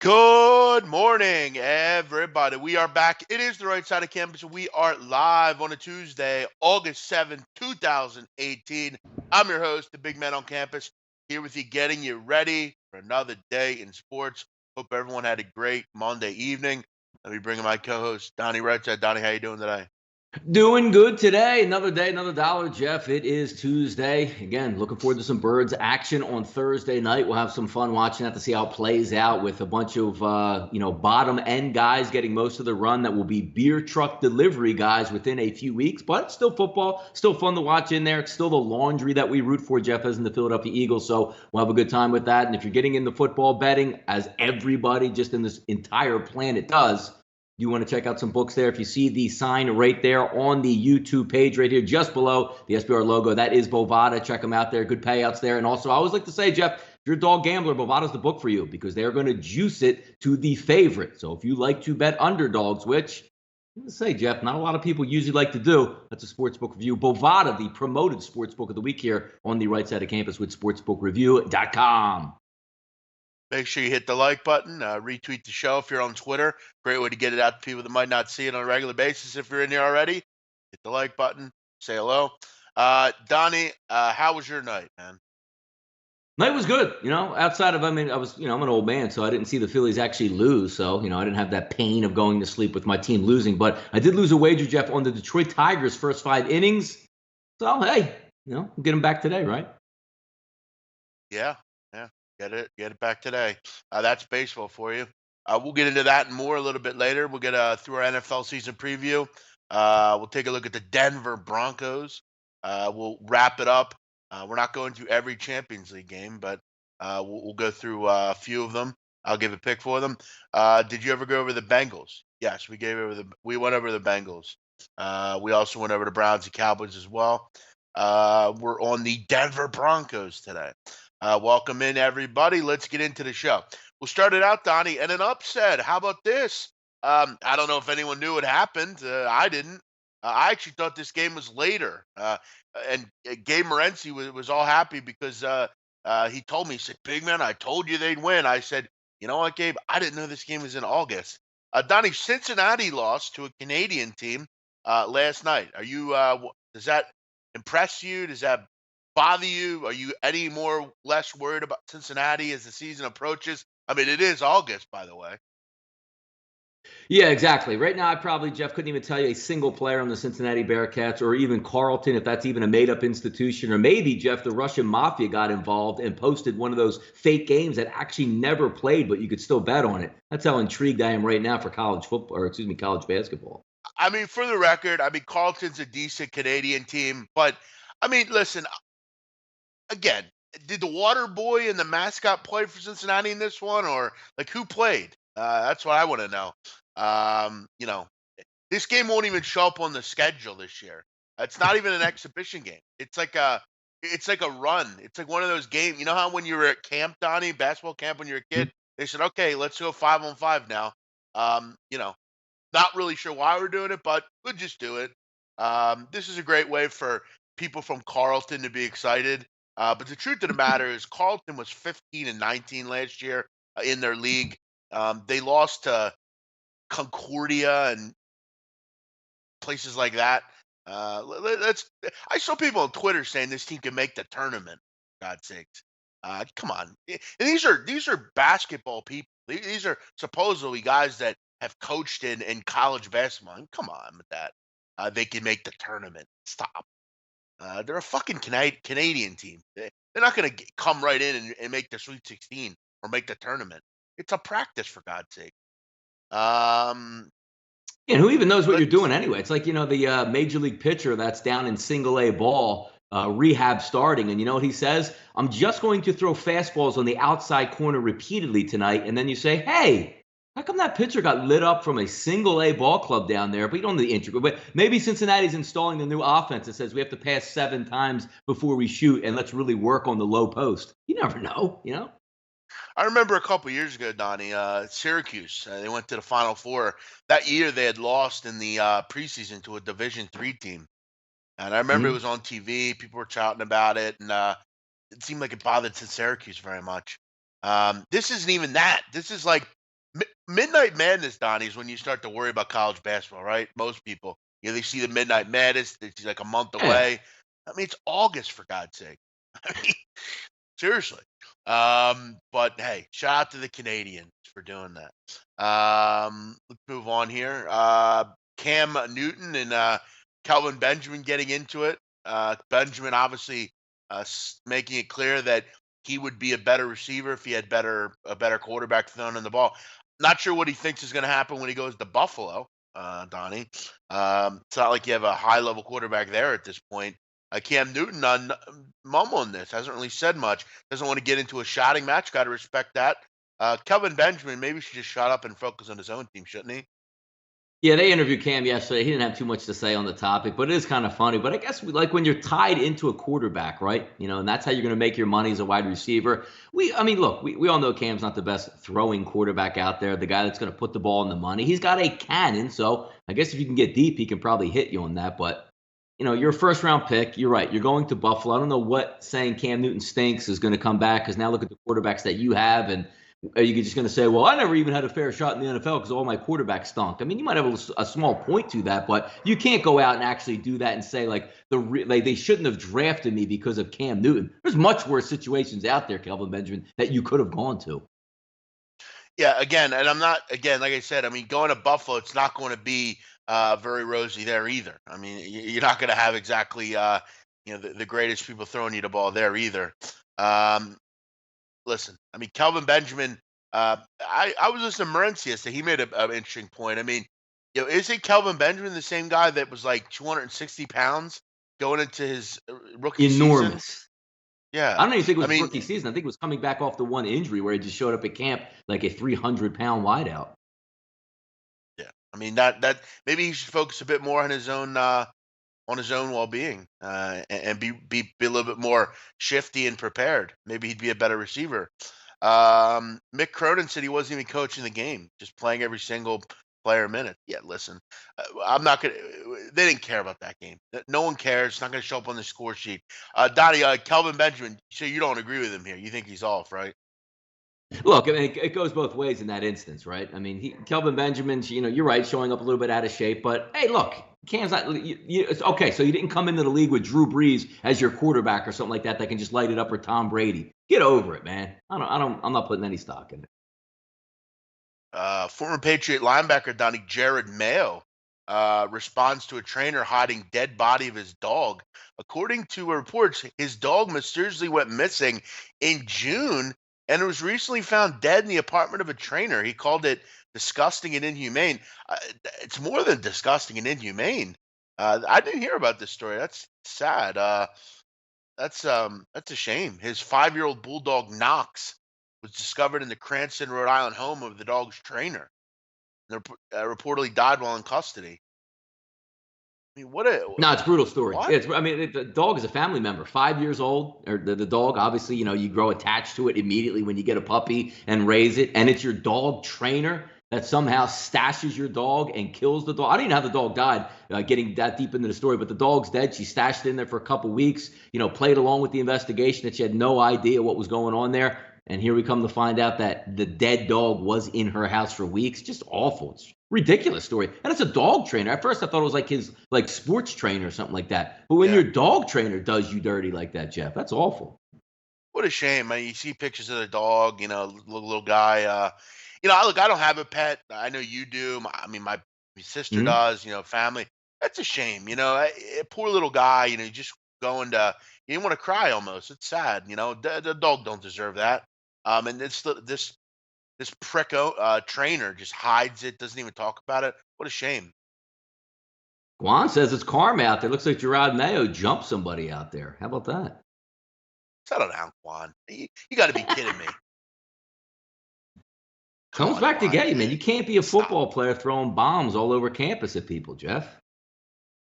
Good morning, everybody. We are back. It is the right side of campus. We are live on a Tuesday, August 7th, 2018. I'm your host, the big man on campus, here with you, getting you ready for another day in sports. Hope everyone had a great Monday evening. Let me bring in my co-host, Donnie Rightside. Donnie, how you doing today? Doing good today. Another day, another dollar, Jeff. It is Tuesday. Again, looking forward to some Birds action on Thursday night. We'll have some fun watching that to see how it plays out with a bunch of, bottom end guys getting most of the run that will be beer truck delivery guys within a few weeks. But still football, still fun to watch in there. It's still the laundry that we root for, Jeff, as in the Philadelphia Eagles. So we'll have a good time with that. And if you're getting into football betting, as everybody just in this entire planet does, you want to check out some books there. If you see the sign right there on the YouTube page right here, just below the SBR logo, that is Bovada. Check them out there. Good payouts there. And also, I always like to say, Jeff, if you're a dog gambler, Bovada's the book for you because they're going to juice it to the favorite. So if you like to bet underdogs, which I'm going to say, Jeff, not a lot of people usually like to do, that's a sportsbook review. Bovada, the promoted sportsbook of the week here on the right side of campus with sportsbookreview.com. Make sure you hit the like button, retweet the show if you're on Twitter. Great way to get it out to people that might not see it on a regular basis. If you're in here already, hit the like button, say hello. Donnie, how was your night, man? Night was good, outside of, I was, I'm an old man, so I didn't see the Phillies actually lose. So, I didn't have that pain of going to sleep with my team losing. But I did lose a wager, Jeff, on the Detroit Tigers' first 5 innings. So, hey, we'll get them back today, right? Yeah, yeah, get it back today. That's baseball for you. We'll get into that and more a little bit later. We'll get through our NFL season preview. We'll take a look at the Denver Broncos. We'll wrap it up. We're not going to every Champions League game, but we'll go through a few of them. I'll give a pick for them. Did you ever go over the Bengals? Yes, we went over the Bengals. We also went over the Browns and Cowboys as well. We're on the Denver Broncos today. Welcome in, everybody. Let's get into the show. We'll start it out, Donnie, and an upset. How about this? I don't know if anyone knew what happened. I didn't. I actually thought this game was later. And Gabe Morency was all happy because he told me, he said, "Big man, I told you they'd win." I said, "You know what, Gabe? I didn't know this game was in August." Donnie, Cincinnati lost to a Canadian team last night. Does that impress you? Does that bother you? Are you any more less worried about Cincinnati as the season approaches? I mean, it is August, by the way. Yeah, exactly. Right now, I probably, Jeff, couldn't even tell you a single player on the Cincinnati Bearcats or even Carlton, if that's even a made up institution. Or maybe, Jeff, the Russian mafia got involved and posted one of those fake games that actually never played, but you could still bet on it. That's how intrigued I am right now for college football, or excuse me, college basketball. I mean, for the record, I mean, Carlton's a decent Canadian team, but I mean, listen, again, did the water boy and the mascot play for Cincinnati in this one, or like who played? That's what I want to know. You know, this game won't even show up on the schedule this year. It's not even an exhibition game. It's like a run. It's like one of those games. You know how when you were at camp, Donnie, basketball camp when you were a kid, they said, "Okay, let's go 5-on-5 now." You know, not really sure why we're doing it, but we'll just do it. This is a great way for people from Carlton to be excited. But the truth of the matter is, Carlton was 15-19 last year in their league. They lost to Concordia and places like that. Let's. I saw people on Twitter saying this team can make the tournament. For God's sakes, come on. And these are basketball people. These are supposedly guys that have coached in college basketball. And come on with that. They can make the tournament. Stop. They're a fucking Canadian team. They're not going to come right in and make the Sweet 16 or make the tournament. It's a practice, for God's sake. Um, And who even knows what you're let's doing anyway? It's like, the major league pitcher that's down in single A ball, rehab starting. And you know what he says? I'm just going to throw fastballs on the outside corner repeatedly tonight. And then you say, hey, how come that pitcher got lit up from a single A ball club down there? But you don't know the intricate. But maybe Cincinnati's installing the new offense that says we have to pass 7 times before we shoot. And let's really work on the low post. You never know. I remember a couple years ago, Donnie, Syracuse. They went to the Final Four. That year, they had lost in the preseason to a Division III team, and I remember it Mhm. was on TV. People were shouting about it, and it seemed like it bothered Syracuse very much. This isn't even that. This is like Midnight Madness, Donnie, is when you start to worry about college basketball, right? Most people, they see the Midnight Madness. It's like a month Yeah. away. I mean, it's August for God's sake. I mean, seriously. But hey, shout out to the Canadians for doing that. Let's move on here. Cam Newton and Calvin Benjamin getting into it. Benjamin obviously making it clear that he would be a better receiver if he had a better quarterback throwing in the ball. Not sure what he thinks is going to happen when he goes to Buffalo, Donnie. It's not like you have a high level quarterback there at this point. Cam Newton mumbling this, hasn't really said much. Doesn't want to get into a shouting match. Got to respect that. Kelvin Benjamin maybe should just shut up and focus on his own team, shouldn't he? Yeah, they interviewed Cam yesterday. He didn't have too much to say on the topic, but it is kind of funny. But I guess like when you're tied into a quarterback, right? And that's how you're going to make your money as a wide receiver. I mean, look, we all know Cam's not the best throwing quarterback out there, the guy that's going to put the ball in the money. He's got a cannon, so I guess if you can get deep, he can probably hit you on that. But you're a first round pick. You're right. You're going to Buffalo. I don't know what saying Cam Newton stinks is going to come back, because now look at the quarterbacks that you have, and are you just going to say, well, I never even had a fair shot in the NFL because all my quarterbacks stunk? I mean, you might have a small point to that, but you can't go out and actually do that and say, like they shouldn't have drafted me because of Cam Newton. There's much worse situations out there, Kelvin Benjamin, that you could have gone to. Yeah, again, and I'm not, again, like I said, I mean, going to Buffalo, it's not going to be very rosy there either. I mean, you're not going to have exactly, the greatest people throwing you the ball there either. Um, Listen, I mean, Kelvin Benjamin, I was listening to Morency yesterday. He made an interesting point. I mean, isn't Kelvin Benjamin the same guy that was like 260 pounds going into his rookie season? Enormous. Yeah. I don't even think it was rookie season. I think it was coming back off the one injury where he just showed up at camp like a 300-pound wideout. Yeah. I mean, that maybe he should focus a bit more on his own well-being, and be a little bit more shifty and prepared. Maybe he'd be a better receiver. Mick Cronin said he wasn't even coaching the game, just playing every single player minute. Yeah, listen, I'm not gonna. They didn't care about that game. No one cares. It's not gonna show up on the score sheet. Donnie, Kelvin Benjamin. So you don't agree with him here? You think he's off, right? Look, I mean, it goes both ways in that instance, right? I mean, Kelvin Benjamin's, you're right, showing up a little bit out of shape. But hey, look, Cam's not. It's okay, so you didn't come into the league with Drew Brees as your quarterback or something like that can just light it up, or Tom Brady. Get over it, man. I'm not putting any stock in it. Former Patriot linebacker Donnie Jared Mayo responds to a trainer hiding dead body of his dog. According to reports, his dog mysteriously went missing in June and was recently found dead in the apartment of a trainer. He called it disgusting and inhumane. It's more than disgusting and inhumane. I didn't hear about this story. That's sad. That's a shame. His 5-year-old bulldog Knox was discovered in the Cranston, Rhode Island home of the dog's trainer. And reportedly died while in custody. I mean, No, it's a brutal story. what? The dog is a family member, 5 years old, or the dog, obviously, you grow attached to it immediately when you get a puppy and raise it. And it's your dog trainer that somehow stashes your dog and kills the dog. I didn't know how the dog died, getting that deep into the story, but the dog's dead. She stashed it in there for a couple weeks, played along with the investigation that she had no idea what was going on there. And here we come to find out that the dead dog was in her house for weeks. Just awful. It's a ridiculous story. And it's a dog trainer. At first I thought it was like his sports trainer or something like that. But when your dog trainer does you dirty like that, Jeff, that's awful. What a shame. I mean, you see pictures of the dog, little guy. Look, I don't have a pet. I know you do. My sister does. Family. That's a shame. Poor little guy. Just going to. You didn't want to cry almost. It's sad. The dog don't deserve that. And this prick trainer just hides it. Doesn't even talk about it. What a shame. Juan says it's karma out there. Looks like Gerard Mayo jumped somebody out there. How about that? Settle down, Juan. You got to be kidding me. Comes back to get you, man. You can't be a football player throwing bombs all over campus at people, Jeff.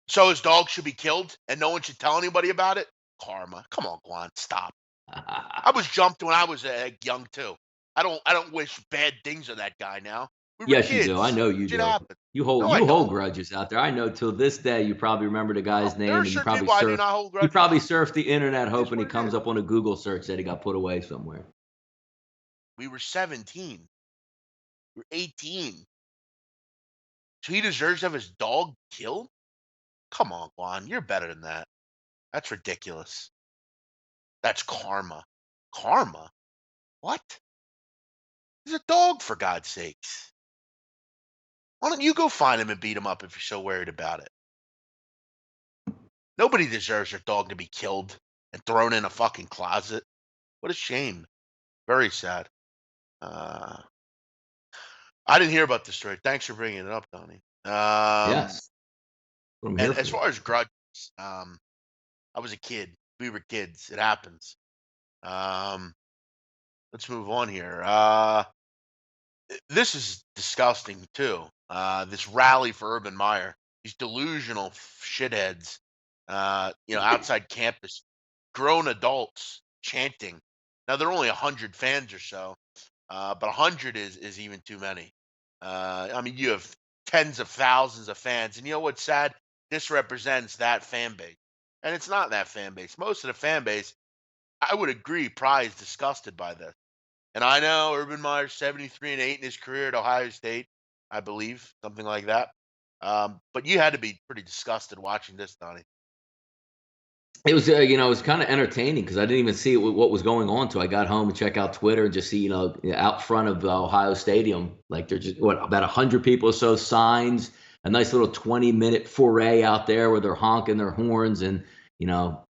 So his dog should be killed and no one should tell anybody about it? Karma. Come on, Juan. Stop. I was jumped when I was young too. I don't wish bad things on that guy now. Yes, you do. I know you do. Happened. You hold grudges out there. I know till this day you probably remember the guy's name, and you probably surf the internet hoping he comes up on a Google search that he got put away somewhere. We were 17. You're 18. So he deserves to have his dog killed? Come on, Juan. You're better than that. That's ridiculous. That's karma. Karma? What? He's a dog, for God's sakes. Why don't you go find him and beat him up if you're so worried about it? Nobody deserves their dog to be killed and thrown in a fucking closet. What a shame. Very sad. Uh, I didn't hear about this story. Thanks for bringing it up, Donnie. Yes, what I'm And here as for. far as grudges, I was a kid. We were kids. It happens. Um, let's move on here. This is disgusting too. This rally for Urban Meyer. These delusional shitheads. Outside campus, grown adults chanting. Now they're only 100 fans or so, but 100 is even too many. I mean, you have tens of thousands of fans, and you know what's sad? This represents that fan base, and it's not that fan base. Most of the fan base, I would agree, probably is disgusted by this. And I know Urban Meyer's 73-8 in his career at Ohio State, I believe, something like that. But you had to be pretty disgusted watching this, Donnie. It was, it was kind of entertaining because I didn't even see what was going on till I got home and check out Twitter and just see, out front of Ohio Stadium, like there's just about 100 people or so, signs, a nice little 20-minute foray out there where they're honking their horns and,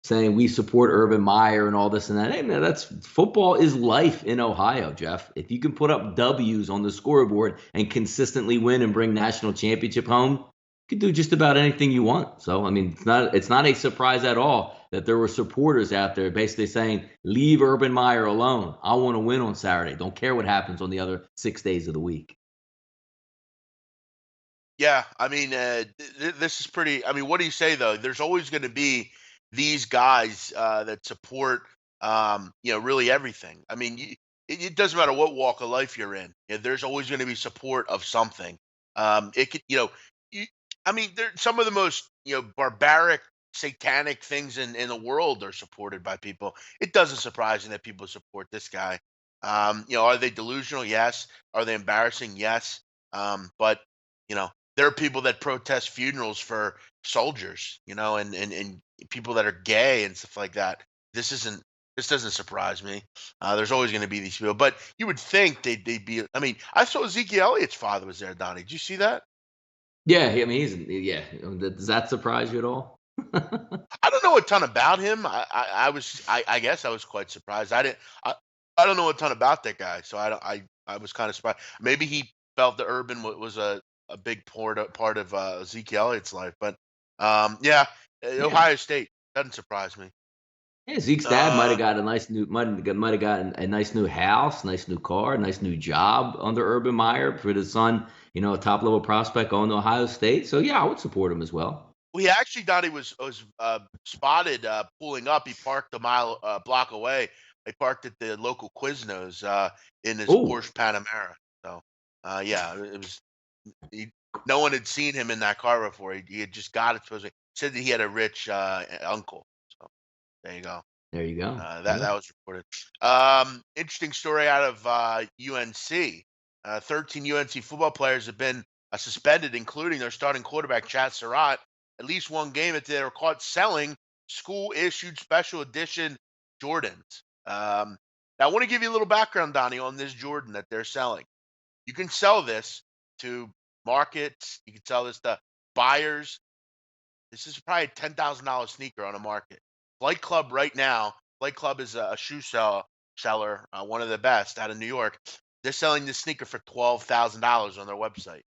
saying we support Urban Meyer and all this and that. Hey, man, that's football is life in Ohio, Jeff. If you can put up W's on the scoreboard and consistently win and bring national championship home, could do just about anything you want. So, I mean, it's not a surprise at all that there were supporters out there basically saying, leave Urban Meyer alone. I want to win on Saturday. Don't care what happens on the other 6 days of the week. Yeah, I mean, this is pretty. I mean, what do you say though? There's always going to be these guys that support, really everything. I mean, it doesn't matter what walk of life you're in. Yeah, there's always going to be support of something. It could, you, I mean, some of the most barbaric, satanic things in the world are supported by people. It doesn't surprise me that people support this guy. Are they delusional? Yes. Are they embarrassing? Yes. But you know there are people that protest funerals for soldiers, and people that are gay and stuff like that. This isn't. This doesn't surprise me. There's always going to be these people, but you would think they'd be. I mean, I saw Ezekiel Elliott's father was there, Donnie. Did you see that? Yeah, I mean, yeah. Does that surprise you at all? I don't know a ton about him. I guess I was quite surprised. I don't know a ton about that guy, so I was kind of surprised. Maybe he felt that Urban was a big part of Ezekiel Elliott's life, but yeah, Yeah. Ohio State doesn't surprise me. Yeah, Zeke's dad might Uh, have got a nice new might have gotten a nice new house, nice new car, nice new job under Urban Meyer for his son. A top level prospect going to Ohio State. So yeah, I would support him as well. well, he actually thought he was spotted pulling up. He parked a block away. He parked at the local Quiznos in his Oh, Porsche Panamera. So yeah, it was. He, no one had seen him in that car before. He had just got it. Supposedly said that he had a rich uncle. So there you go. there you go. That Yeah. was reported. Interesting story out of UNC. 13 UNC football players have been suspended, including their starting quarterback Chad Surratt. At least one game that they were caught selling school-issued special edition Jordans. Now, I want to give you a little background, Donnie, on this Jordan that they're selling. You can sell this to markets. You can sell this to buyers. This is probably a $10,000 sneaker on the market. Flight Club right now. Flight Club is a shoe seller, one of the best out of New York. They're selling this sneaker for $12,000 on their website.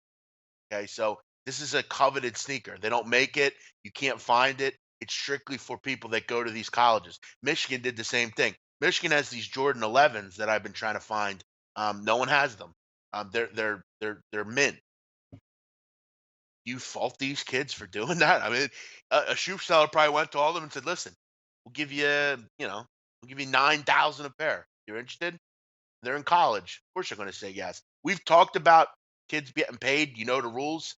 Okay, so this is a coveted sneaker. They don't make it. You can't find it. It's strictly for people that go to these colleges. Michigan did the same thing. Michigan has these Jordan 11s that I've been trying to find. No one has them. They're mint. You fault these kids for doing that? I mean, a shoe seller probably went to all of them and said, "Listen, we'll give you, we'll give you 9,000 a pair. You're interested?" They're in college. Of course, they're going to say yes. We've talked about kids getting paid. You know the rules.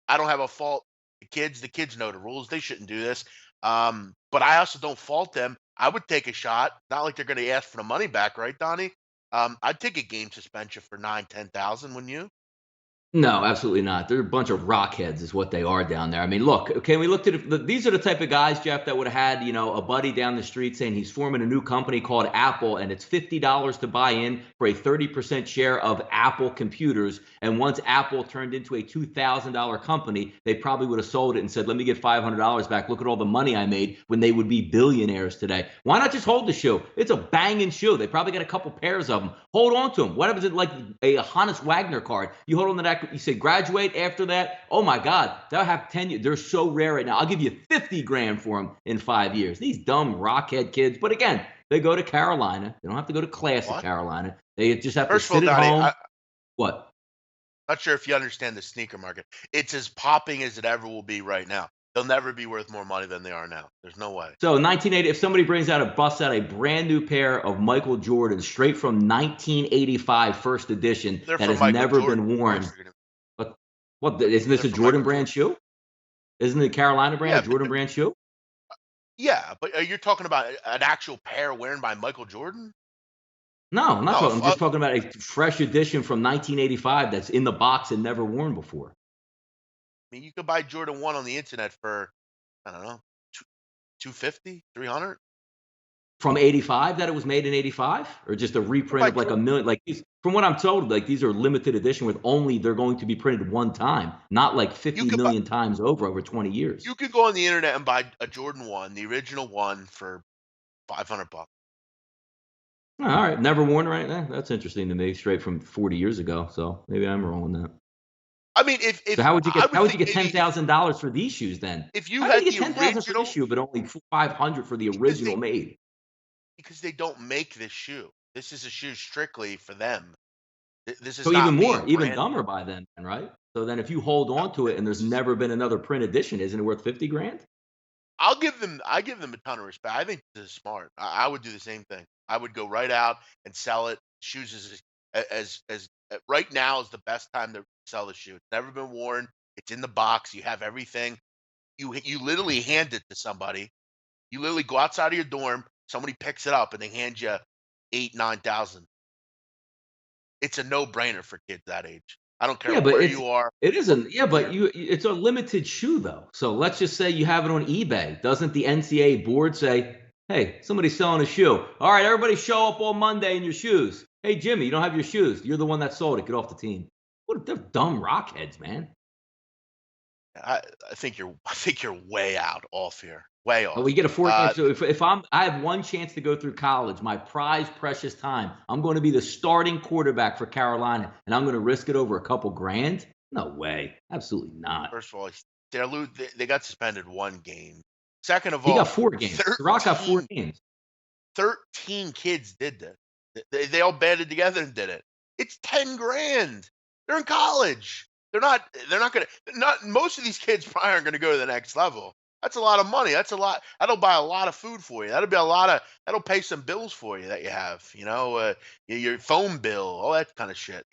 I don't have a fault. The kids know the rules. They shouldn't do this. But I also don't fault them. I would take a shot. Not like they're going to ask for the money back, right, Donnie? I'd take a game suspension for 9, 10,000. Wouldn't you? No, absolutely not. They're a bunch of rockheads, is what they are down there. I mean, look, okay, we looked at it. These are the type of guys, Jeff, that would have had, a buddy down the street saying he's forming a new company called Apple, and it's $50 to buy in for a 30% share of Apple computers. And once Apple turned into a $2,000 company, they probably would have sold it and said, "Let me get $500 back. Look at all the money I made," when they would be billionaires today. Why not just hold the shoe? It's a banging shoe. They probably got a couple pairs of them. Hold on to them. What happens? It like a Hannes Wagner card? You hold on to that. You say graduate after that. Oh my God, they'll have 10 years. They're so rare right now. I'll give you 50 grand for them in 5 years. These dumb rockhead kids. But again, they go to Carolina. They don't have to go to classic Carolina. They just have First to sit of all, at Donnie, home. What? Not sure if you understand the sneaker market. It's as popping as it ever will be right now. They'll never be worth more money than they are now. There's no way. So 1980, if somebody busts out a brand new pair of Michael Jordan straight from 1985 first edition They're that from has Michael never Jordan. been worn. What isn't this a Jordan brand shoe? Isn't it a Carolina brand, a Jordan brand shoe? Yeah, but you're talking about an actual pair worn by Michael Jordan? No, I'm not No, talking. I'm just talking about a fresh edition from 1985 that's in the box and never worn before. I mean, you could buy Jordan 1 on the internet for, I don't know, 250, 300. From 85, that it was made in 85, or just a reprint of like a million? Like these, from what I'm told, like these are limited edition with only they're going to be printed one time, not like 50 million times over 20 years. You could go on the internet and buy a Jordan 1, the original one, for $500. All right, never worn right now. That's interesting to me, straight from 40 years ago. So maybe I'm wrong on that. I mean, if so how would you get $10,000 for these shoes then? If you how had you get the $10,000 original for this shoe, but only $500 for the original made? Because they don't make this shoe. This is a shoe strictly for them. This is so not even more, even branded. dumber by then, right? So then, if you hold on to it and there's never been another print edition, isn't it worth 50 grand? I give them a ton of respect. I think this is smart. I would do the same thing. I would go right out and sell it. Shoes is as right now is the best time to sell the shoe. It's never been worn. It's in the box. You have everything. You literally hand it to somebody. You literally go outside of your dorm. Somebody picks it up and they hand you 8,000-9,000. It's a no-brainer for kids that age. I don't care where you are. It isn't. Yeah, but it's a limited shoe though. So let's just say you have it on eBay. Doesn't the NCAA board say, "Hey, somebody's selling a shoe. All right, everybody show up on Monday in your shoes. Hey, Jimmy, you don't have your shoes. You're the one that sold it. Get off the team." They're dumb rockheads, man. I think you're way off here. Way off. We get a 4-game. So if I have one chance to go through college, my prized precious time, I'm going to be the starting quarterback for Carolina, and I'm going to risk it over a couple grand? No way. Absolutely not. First of all, they got suspended 1 game. Second of all, he got 4 games. The Rock got 4 games. 13 kids did this. They all banded together and did it. It's 10 grand. They're in college. They're not going to. Most of these kids probably aren't going to go to the next level. That's a lot of money. That's a lot. That'll buy a lot of food for you. That'll pay some bills for you that you have. Your phone bill, all that kind of shit.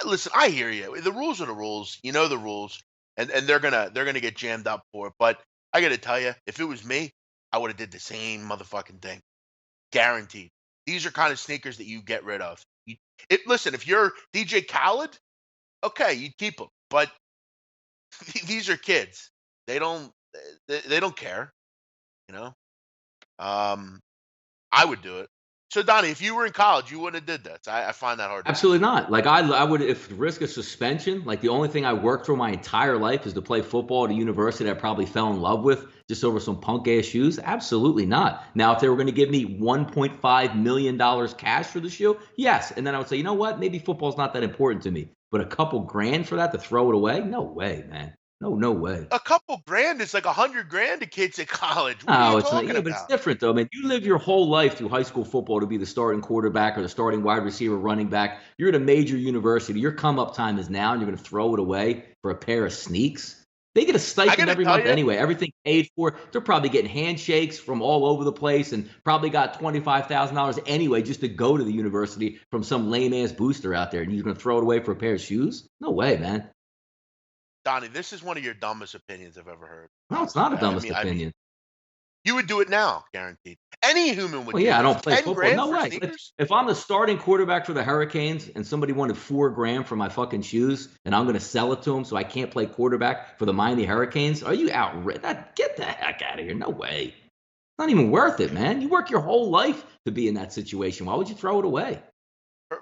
Listen, I hear you. The rules are the rules. You know the rules, and they're gonna get jammed up for it. But I got to tell you, if it was me, I would have did the same motherfucking thing. Guaranteed. These are kind of sneakers that you get rid of. Listen, if you're DJ Khaled, okay, you keep them. But these are kids. They don't care. I would do it. So Donnie, if you were in college, you wouldn't have did that. I find that hard. Absolutely not. Like I would, if risk of suspension, like the only thing I worked for my entire life is to play football at a university I probably fell in love with just over some punk ass shoes. Absolutely not. Now, if they were going to give me $1.5 million cash for the shoe, yes. And then I would say, you know what? Maybe football's not that important to me, but a couple grand for that to throw it away? No way, man. No way. A couple grand is like 100 grand to kids at college. No, it's not. Yeah, but it's different though. I mean, you live your whole life through high school football to be the starting quarterback or the starting wide receiver, running back. You're at a major university. Your come up time is now, and you're going to throw it away for a pair of sneaks. They get a stipend every month anyway. Everything paid for. They're probably getting handshakes from all over the place, and probably got $25,000 anyway just to go to the university from some lame ass booster out there. And you're going to throw it away for a pair of shoes? No way, man. Donnie, this is one of your dumbest opinions I've ever heard. No, it's not a dumbest opinion. You would do it now, guaranteed. Any human would Well, do yeah, I this. don't play football. $10,000 No for way. sneakers? If I'm the starting quarterback for the Hurricanes and somebody wanted $4,000 for my fucking shoes and I'm going to sell it to them so I can't play quarterback for the Miami Hurricanes, are you outrageous? Get the heck out of here. No way. It's not even worth it, man. You work your whole life to be in that situation. Why would you throw it away?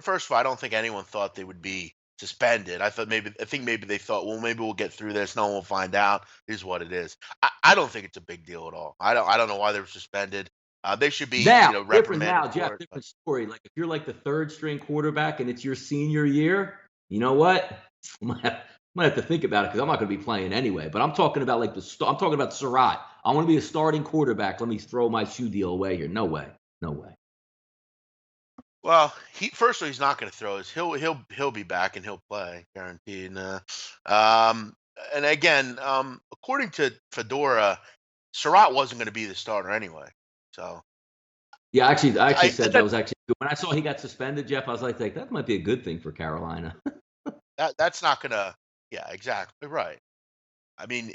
First of all, I don't think anyone thought they would be suspended. I think maybe they thought, well, maybe we'll get through this. No one will find out. It is what it is. I don't think it's a big deal at all. I don't know why they were suspended. They should be, Now, different reprimanded now, for Jeff, it. different story. Like if you're like the third string quarterback and it's your senior year, you know what? I might have to think about it because I'm not going to be playing anyway. But I'm talking about I'm talking about Surratt. I want to be a starting quarterback. Let me throw my shoe deal away here. No way. No way. Well, first of all, he's not going to throw his. He'll be back and he'll play, guaranteed. Um, and again, according to Fedora, Surratt wasn't going to be the starter anyway. So Yeah, I actually said that that, was actually good. When I saw he got suspended, Jeff, I was like, that might be a good thing for Carolina. that's not going to. Yeah, exactly right. I mean,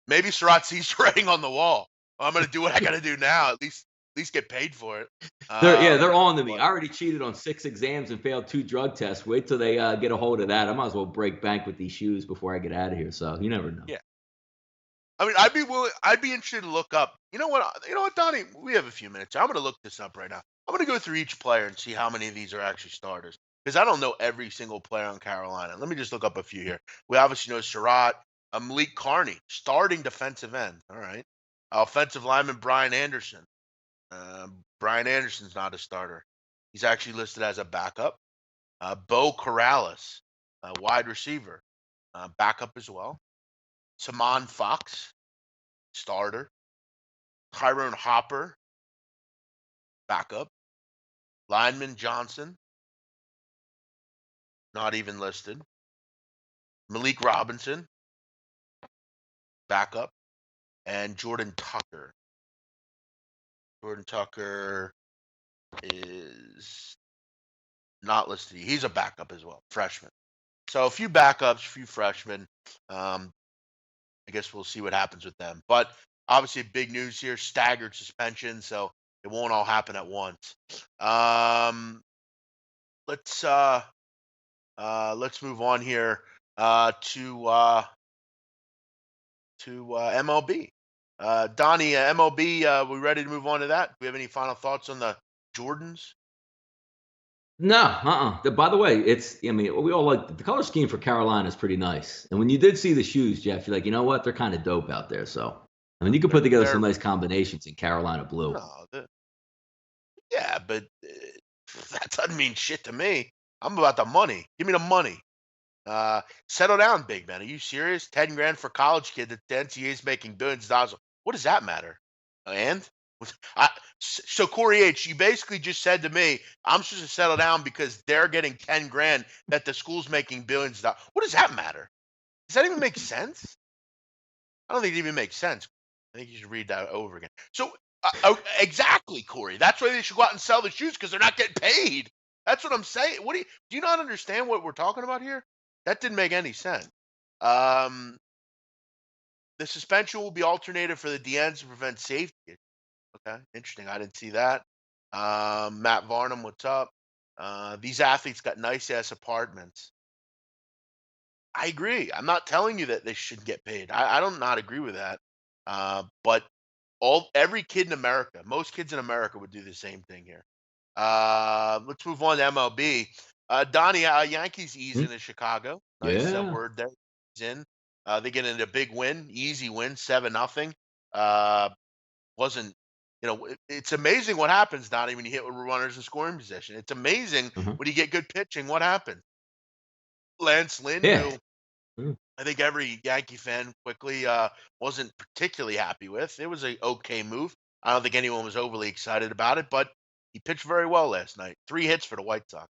maybe Surratt sees the writing on the wall. I'm going to do what I got to do now. At least get paid for it. They're on to me. I already cheated on 6 exams and failed 2 drug tests. Wait till they get a hold of that. I might as well break bank with these shoes before I get out of here. So you never know. Yeah. I mean, I'd be interested to look up. You know what, Donnie? We have a few minutes. I'm going to look this up right now. I'm going to go through each player and see how many of these are actually starters because I don't know every single player on Carolina. Let me just look up a few here. We obviously know Surratt, Malik Carney, starting defensive end. All right. Offensive lineman Brian Anderson. Brian Anderson's not a starter. He's actually listed as a backup. Bo Corrales, wide receiver, backup as well. Saman Fox, starter. Tyrone Hopper, backup. Lineman Johnson, not even listed. Malik Robinson, backup. And Jordan Tucker. Jordan Tucker is not listed. He's a backup as well, freshman. So a few backups, a few freshmen. I guess we'll see what happens with them. But obviously, big news here: staggered suspension, so it won't all happen at once. Let's move on here to MLB. Donnie, MLB, we ready to move on to that? Do we have any final thoughts on the Jordans? No, By the way, we all like the color scheme for Carolina is pretty nice. And when you did see the shoes, Jeff, you're like, you know what? They're kind of dope out there. So, I mean, you could put together some nice combinations in Carolina blue. No, yeah, but that doesn't mean shit to me. I'm about the money. Give me the money. Settle down, big man. Are you serious? $10,000 for college kid that the NCAA is making billions of dollars. What does that matter? And so Corey H, you basically just said to me, I'm supposed to settle down because they're getting $10,000 that the school's making billions of dollars. What does that matter? Does that even make sense? I don't think it even makes sense. I think you should read that over again. So exactly, Corey. That's why they should go out and sell the shoes because they're not getting paid. That's what I'm saying. Do you not understand what we're talking about here? That didn't make any sense. The suspension will be alternated for the DNs to prevent safety. Okay, interesting. I didn't see that. Matt Varnum, what's up? These athletes got nice ass apartments. I agree. I'm not telling you that they should get paid. I don't not agree with that. But every kid in America, most kids in America would do the same thing here. Let's move on to MLB. Donnie, Yankees ease into Chicago. Nice word there. He's in. They get into a big win, easy win, 7-0. Wasn't, it's amazing what happens, Donnie, when you hit with runners in scoring position. It's amazing when you get good pitching. What happens? Lance Lynn, who I think every Yankee fan quickly wasn't particularly happy with. It was an okay move. I don't think anyone was overly excited about it, but he pitched very well last night. 3 hits for the White Sox.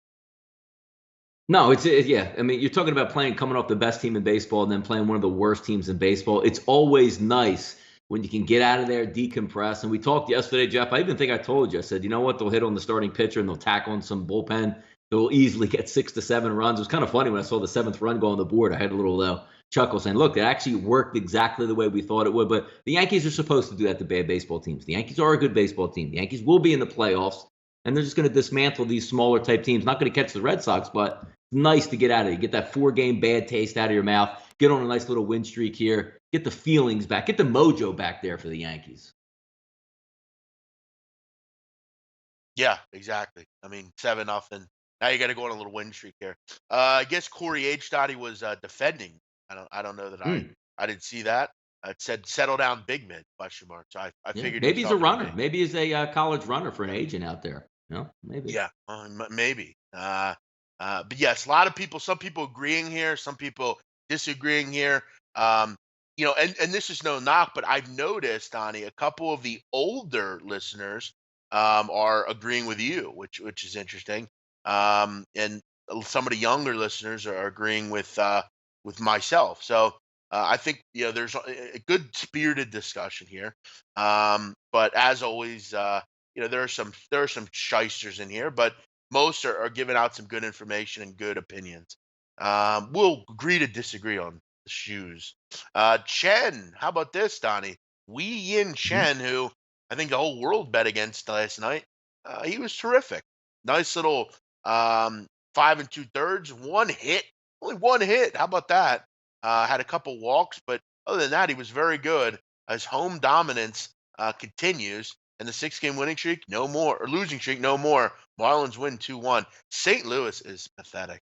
No, yeah. I mean, you're talking about coming off the best team in baseball and then playing one of the worst teams in baseball. It's always nice when you can get out of there, decompress. And we talked yesterday, Jeff. I even think I told you, I said, you know what? They'll hit on the starting pitcher and they'll tack on some bullpen. They'll easily get 6 to 7 runs. It was kind of funny when I saw the 7th run go on the board. I had a little chuckle saying, look, it actually worked exactly the way we thought it would. But the Yankees are supposed to do that to bad baseball teams. The Yankees are a good baseball team. The Yankees will be in the playoffs, and they're just going to dismantle these smaller type teams. Not going to catch the Red Sox, but nice to get out of it. Get that 4-game bad taste out of your mouth. Get on a nice little win streak here. Get the feelings back. Get the mojo back there for the Yankees. Yeah, exactly. I mean, 7-0. Now you got to go on a little win streak here. I guess Corey H. thought he was defending. I don't know that I didn't see that. It said settle down, big man, question mark. So I Yeah, figured he was maybe he's a talking to runner. me. Maybe he's a college runner for an agent out there. No, maybe. Yeah, maybe. But yes, a lot of people. Some people agreeing here. Some people disagreeing here. Um, and this is no knock, but I've noticed, Donnie, a couple of the older listeners are agreeing with you, which is interesting. And some of the younger listeners are agreeing with myself. So I think there's a good spirited discussion here. But as always, there are some shysters in here, but most are giving out some good information and good opinions. We'll agree to disagree on the shoes. Chen, how about this, Donnie? Wei Yin Mhm. Chen, who I think the whole world bet against last night. He was terrific. Nice little 5 2/3, one hit, only one hit. How about that? Had a couple walks, but other than that, he was very good. His home dominance continues, and the 6-game winning streak, no more, or losing streak, no more. Marlins win 2-1. St. Louis is pathetic.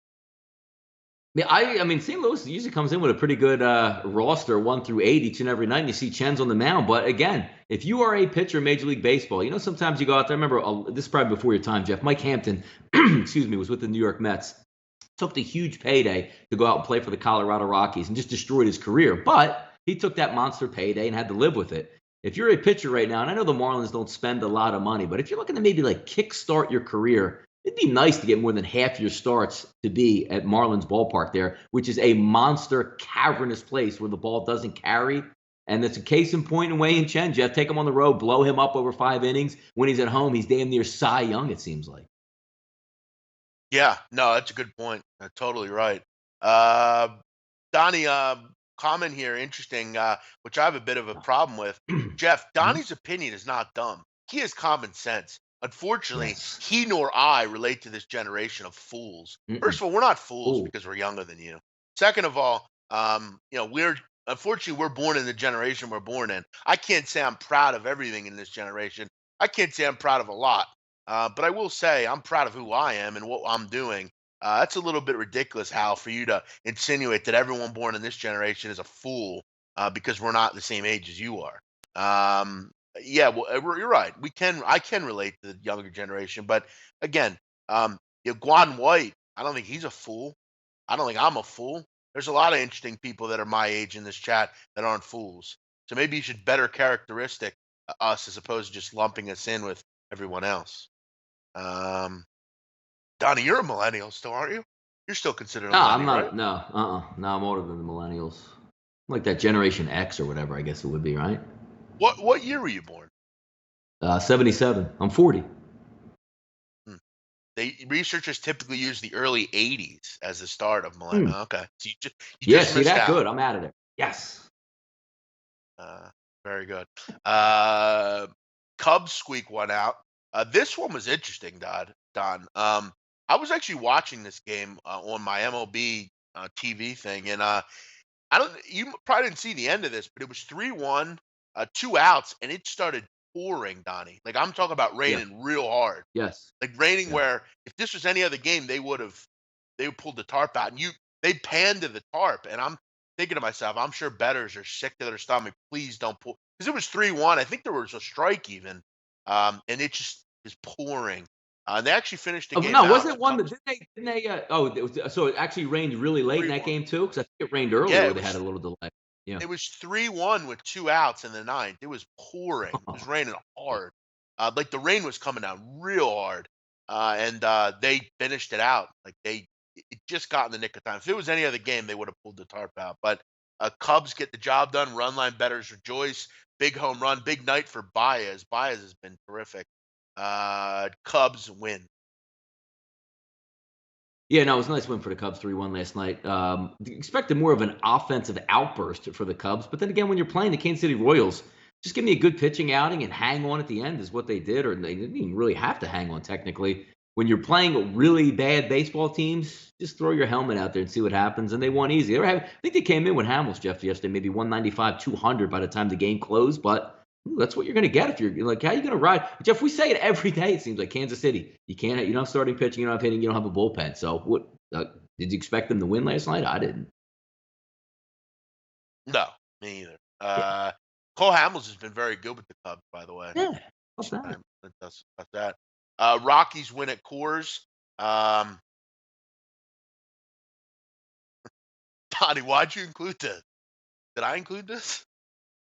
Yeah, I mean, St. Louis usually comes in with a pretty good roster, 1 through 8 each and every night. And you see Chen's on the mound, but again, if you are a pitcher in Major League Baseball, sometimes you go out there. I remember this is probably before your time, Jeff. Mike Hampton, excuse me, was with the New York Mets. Took the huge payday to go out and play for the Colorado Rockies and just destroyed his career. But he took that monster payday and had to live with it. If you're a pitcher right now, and I know the Marlins don't spend a lot of money, but if you're looking to maybe like kickstart your career, it'd be nice to get more than half your starts to be at Marlins ballpark there, which is a monster cavernous place where the ball doesn't carry. And that's a case in point in Wei Chen. Jeff, take him on the road, blow him up over 5 innings. When he's at home, he's damn near Cy Young, it seems like. Yeah, no, that's a good point. Totally right. Uh, Donnie, comment here, interesting, which I have a bit of a problem with. Jeff, Mhm. Donnie's opinion is not dumb. He has common sense. Unfortunately, Yes. he nor I relate to this generation of fools. First Mm-mm. of all, we're not fools Oh, because we're younger than you. Second of all, we're unfortunately we're born in the generation we're born in. I can't say I'm proud of everything in this generation. I can't say I'm proud of a lot. But I will say I'm proud of who I am and what I'm doing. That's a little bit ridiculous, Hal, for you to insinuate that everyone born in this generation is a fool because we're not the same age as you are. Yeah, well, you're right. I can relate to the younger generation, but again, Guan White, I don't think he's a fool. I don't think I'm a fool. There's a lot of interesting people that are my age in this chat that aren't fools. So maybe you should better characteristic us as opposed to just lumping us in with everyone else. Um, Donnie, you're a millennial still, aren't you? You're still considered a no, I'm millennial, right? not. No, no, I'm older than the millennials. Like that Generation X or whatever, I guess it would be, right? What year were you born? 77. I'm 40. Hmm. They researchers typically use the early '80s as the start of millennial. Hmm. Okay, so you Yeah, just see missed that? out. Good. I'm out of there. Yes. Uh, Very good. Uh, Cubs squeak one out. This one was interesting, Don. I was actually watching this game on my MLB TV thing, and I don't. You probably didn't see the end of this, but it was 3-1, 2 outs, and it started pouring, Donnie. Like I'm talking about Yeah. raining real hard, Yes. like raining Yeah. where if this was any other game, they would pulled the tarp out, and they panned to the tarp, and I'm thinking to myself, I'm sure bettors are sick to their stomach. Please don't pull because it was 3-1. I think there was a strike even, and it just is pouring. And they actually finished the Oh, game no, out. wasn't The it one that Cubs didn't they? Oh, so it actually rained really late in that 3-1. game too? Because I think it rained early Yeah, where they had a little delay. Yeah. it was 3-1 with 2 outs in the ninth. It was pouring. It was raining hard. Like the rain was coming down real hard. And they finished it out. Like it just got in the nick of time. If it was any other game, they would have pulled the tarp out. But Cubs get the job done. Run line betters rejoice. Big home run. Big night for Baez. Baez has been terrific. Cubs win. Yeah, no, it was a nice win for the Cubs, 3-1 last night. Expected more of an offensive outburst for the Cubs, but then again, when you're playing the Kansas City Royals, just give me a good pitching outing and hang on at the end is what they did, or they didn't even really have to hang on technically. When you're playing really bad baseball teams, just throw your helmet out there and see what happens, and they won easy. I think they came in with Hamels, Jeff, yesterday, maybe 195, 200 by the time the game closed, but that's what you're going to get if you're like, how are you going to ride? Jeff, we say it every day. It seems like Kansas City. You don't have starting pitching, you don't have hitting, you don't have a bullpen. So what did you expect them to win last night? I didn't. No, me either. Yeah. Cole Hamels has been very good with the Cubs, by the way. Yeah. What's that? That's about that. Rockies win at Coors. Um, Donnie, why'd you include this? Did I include this?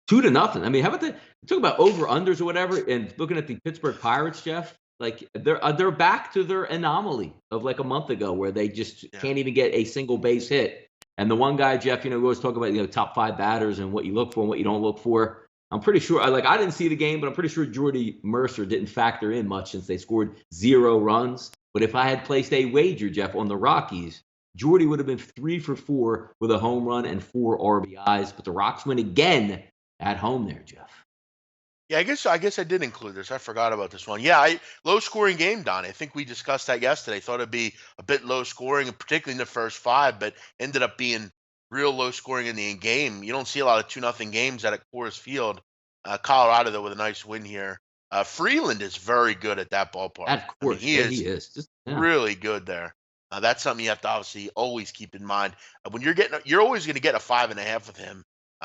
2-0. I mean, how about talk about over unders or whatever, and looking at the Pittsburgh Pirates, Jeff, like they're back to their anomaly of like a month ago where they just can't even get a single base hit. And the one guy, Jeff, we always talk about top 5 batters and what you look for and what you don't look for. I'm pretty sure, I didn't see the game, but I'm pretty sure Jordy Mercer didn't factor in much since they scored 0 runs. But if I had placed a wager, Jeff, on the Rockies, Jordy would have been 3 for 4 with a home run and 4 RBIs. But the Rocks win again at home there, Jeff. Yeah, I guess I did include this. I forgot about this one. Yeah, low scoring game, Donnie. I think we discussed that yesterday. Thought it'd be a bit low scoring, particularly in the first 5, but ended up being real low scoring in the game. You don't see a lot of 2-0 games at Coors Field. Colorado though with a nice win here. Freeland is very good at that ballpark. Of course, he is just really good there. That's something you have to obviously always keep in mind. When you're always going to get a 5.5 with him.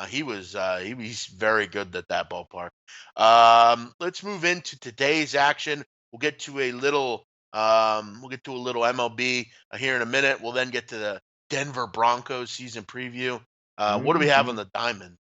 He's very good at that ballpark. Let's move into today's action. We'll get to a little MLB here in a minute. We'll then get to the Denver Broncos season preview. What do we have on the diamond?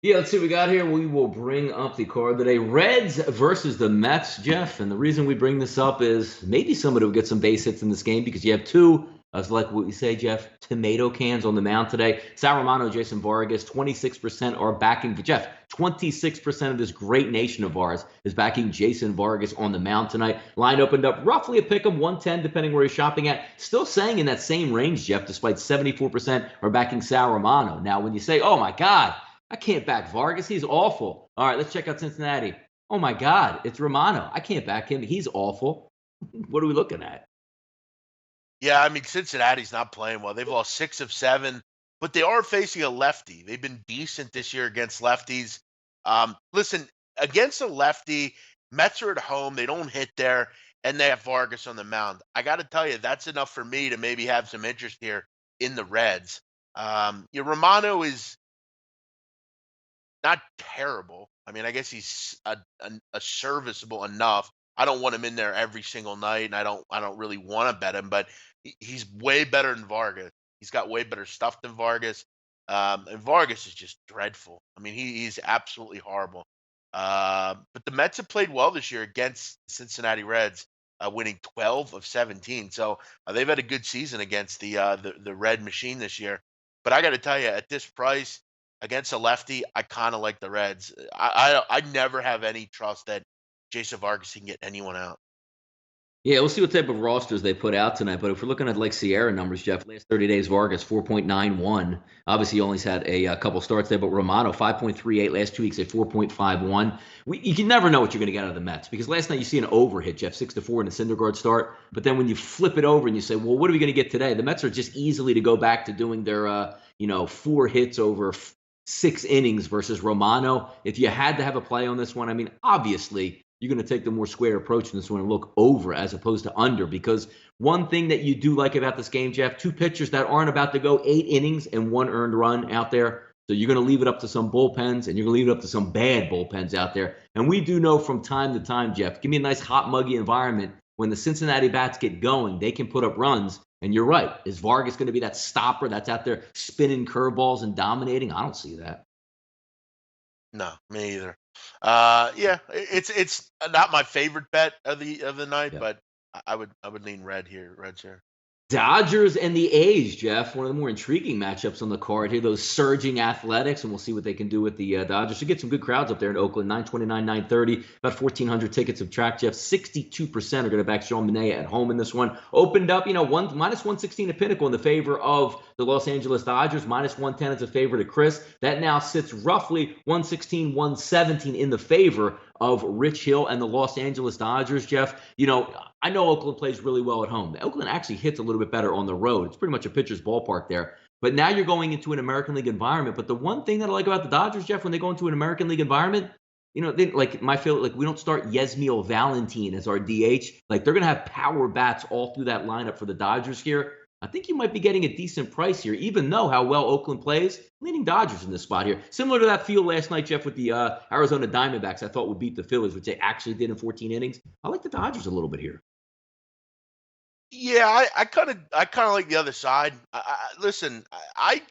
Yeah, let's see what we got here. We will bring up the card today. Reds versus the Mets, Jeff. And the reason we bring this up is maybe somebody will get some base hits in this game because you have 2 like what we say, Jeff, tomato cans on the mound today. Sal Romano, Jason Vargas, 26% are backing. Jeff, 26% of this great nation of ours is backing Jason Vargas on the mound tonight. Line opened up roughly a pick 'em, 110, depending where you're shopping at. Still saying in that same range, Jeff, despite 74% are backing Sal Romano. Now, when you say, oh, my God, I can't back Vargas. He's awful. All right, let's check out Cincinnati. Oh, my God, it's Romano. I can't back him. He's awful. What are we looking at? Yeah, I mean, Cincinnati's not playing well. They've lost 6 of 7, but they are facing a lefty. They've been decent this year against lefties. Listen, against a lefty, Mets are at home. They don't hit there, and they have Vargas on the mound. I got to tell you, that's enough for me to maybe have some interest here in the Reds. Romano is not terrible. I mean, I guess he's a serviceable enough. I don't want him in there every single night, and I don't really want to bet him, but he's way better than Vargas. He's got way better stuff than Vargas, and Vargas is just dreadful. I mean, he's absolutely horrible. But the Mets have played well this year against the Cincinnati Reds, winning 12 of 17. So they've had a good season against the Red Machine this year. But I got to tell you, at this price against a lefty, I kind of like the Reds. I never have any trust that Jason Vargas can get anyone out. Yeah, we'll see what type of rosters they put out tonight. But if we're looking at like Sierra numbers, Jeff, last 30 days, Vargas 4.91. Obviously, he only had a couple starts there. But Romano 5.38 last 2 weeks at 4.51. You can never know what you're going to get out of the Mets because last night you see an overhit, Jeff, 6-4 in a Syndergaard start. But then when you flip it over and you say, well, what are we going to get today? The Mets are just easily to go back to doing their 4 hits over 6 innings versus Romano. If you had to have a play on this one, I mean, obviously you're going to take the more square approach in this one and look over as opposed to under, because one thing that you do like about this game, Jeff, 2 pitchers that aren't about to go 8 innings and 1 earned run out there. So you're going to leave it up to some bullpens, and you're going to leave it up to some bad bullpens out there. And we do know from time to time, Jeff, give me a nice hot, muggy environment. When the Cincinnati bats get going, they can put up runs. And you're right. Is Vargas going to be that stopper that's out there spinning curveballs and dominating? I don't see that. No, me either. Yeah, it's not my favorite bet of the night, but I would lean Reds here. Dodgers and the A's, Jeff, one of the more intriguing matchups on the card here. Those surging athletics, and we'll see what they can do with the Dodgers. Should get some good crowds up there in Oakland. 929, 930, about 1,400 tickets have tracked, Jeff. 62% are going to back Sean Manaea at home in this one. Opened up, minus 116 at Pinnacle in the favor of the Los Angeles Dodgers. Minus 110 is a favor to Chris. That now sits roughly 116, 117 in the favor of Rich Hill and the Los Angeles Dodgers, Jeff. I know Oakland plays really well at home. Oakland actually hits a little bit better on the road. It's pretty much a pitcher's ballpark there. But now you're going into an American League environment. But the one thing that I like about the Dodgers, Jeff, when they go into an American League environment, they, we don't start Yasmiel Valentin as our DH. Like, they're going to have power bats all through that lineup for the Dodgers here. I think you might be getting a decent price here, even though how well Oakland plays. Leading Dodgers in this spot here. Similar to that field last night, Jeff, with the Arizona Diamondbacks, I thought would beat the Phillies, which they actually did in 14 innings. I like the Dodgers a little bit here. Yeah, I kind of like the other side. Listen, I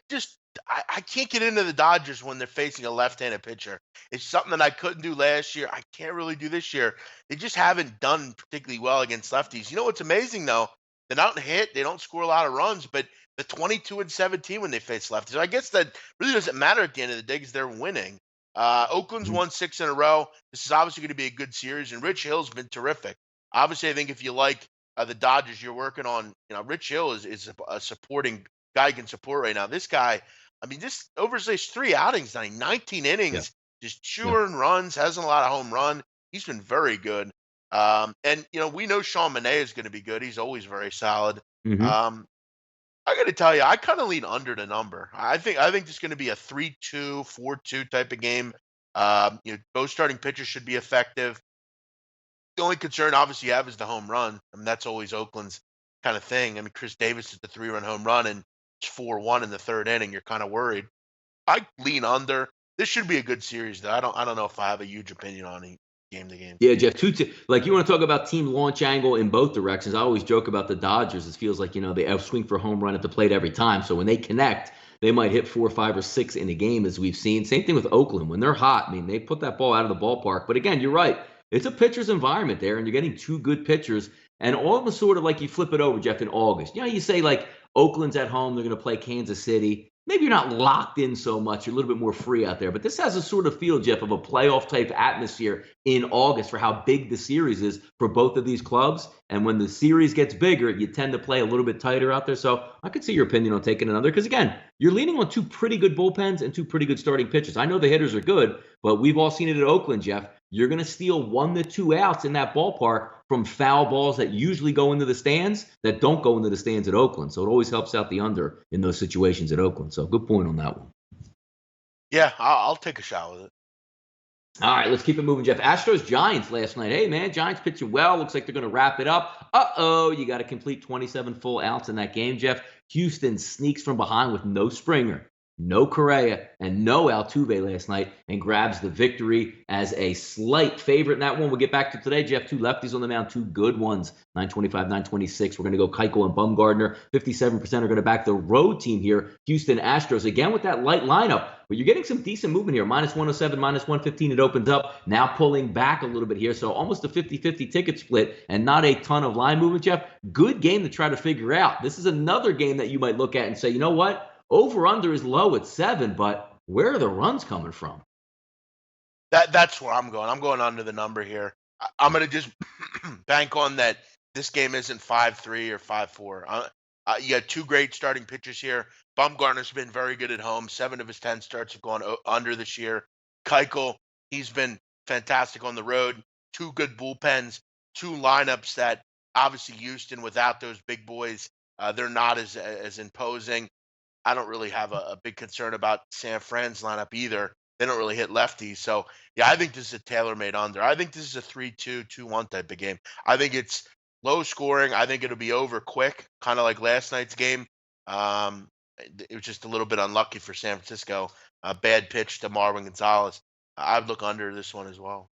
can't get into the Dodgers when they're facing a left-handed pitcher. It's something that I couldn't do last year. I can't really do this year. They just haven't done particularly well against lefties. You know what's amazing though? They don't hit. They don't score a lot of runs, but the 22-17 when they face lefties. So I guess that really doesn't matter at the end of the day because they're winning. Oakland's won 6 in a row. This is obviously going to be a good series, and Rich Hill's been terrific. Obviously, I think if you like the Dodgers, you're working on, Rich Hill is a supporting guy you can support right now. This guy, I mean, this over his 3 outings, 19 innings, just chewing runs, hasn't a lot of home run. He's been very good. And we know Sean Manaea is going to be good. He's always very solid. I got to tell you, I kind of lean under the number. I think this is going to be a 3-2, 4-2 type of game. Both starting pitchers should be effective. The only concern, obviously, you have is the home run. I mean, that's always Oakland's kind of thing. I mean, Chris Davis is the 3-run home run, and it's 4-1 in the 3rd inning. You're kind of worried. I lean under. This should be a good series, though. I don't know if I have a huge opinion on it game to game. Yeah, Jeff. Like, you want to talk about team launch angle in both directions. I always joke about the Dodgers. It feels like they swing for a home run at the plate every time. So when they connect, they might hit 4, 5, or 6 in a game, as we've seen. Same thing with Oakland. When they're hot, I mean, they put that ball out of the ballpark. But again, you're right. It's a pitcher's environment there, and you're getting 2 good pitchers. And almost sort of like you flip it over, Jeff, in August. You say, like, Oakland's at home, they're going to play Kansas City. Maybe you're not locked in so much. You're a little bit more free out there. But this has a sort of feel, Jeff, of a playoff-type atmosphere in August for how big the series is for both of these clubs. And when the series gets bigger, you tend to play a little bit tighter out there. So I could see your opinion on taking another. Because, again, you're leaning on 2 pretty good bullpens and 2 pretty good starting pitchers. I know the hitters are good, but we've all seen it at Oakland, Jeff. You're going to steal 1 to 2 outs in that ballpark from foul balls that usually go into the stands that don't go into the stands at Oakland. So it always helps out the under in those situations at Oakland. So good point on that one. Yeah, I'll take a shot with it. All right, let's keep it moving, Jeff. Astros-Giants last night. Hey, man, Giants pitching well. Looks like they're going to wrap it up. You got to complete 27 full outs in that game, Jeff. Houston sneaks from behind with no Springer, no Correa, and no Altuve last night, and grabs the victory as a slight favorite in that one. We'll get back to today, Jeff. 2 lefties on the mound, 2 good ones, 925, 926. We're going to go Keuchel and Bumgarner. 57% are going to back the road team here, Houston Astros, again with that light lineup. But you're getting some decent movement here. Minus 107, minus 115, it opens up. Now pulling back a little bit here. So almost a 50-50 ticket split and not a ton of line movement, Jeff. Good game to try to figure out. This is another game that you might look at and say, you know what? Over-under is low at 7, but where are the runs coming from? That's where I'm going. I'm going under the number here. I'm going to just bank on that this game isn't 5-3 or 5-4. You got 2 great starting pitchers here. Bumgarner's been very good at home. 7 of his 10 starts have gone under this year. Keuchel, he's been fantastic on the road. 2 good bullpens, 2 lineups that obviously Houston, without those big boys, they're not as imposing. I don't really have a big concern about San Fran's lineup either. They don't really hit lefties. So, yeah, I think this is a tailor-made under. I think this is a 3-2, 2-1 type of game. I think it's low scoring. I think it'll be over quick, kind of like last night's game. It was just a little bit unlucky for San Francisco. A bad pitch to Marwin Gonzalez. I'd look under this one as well.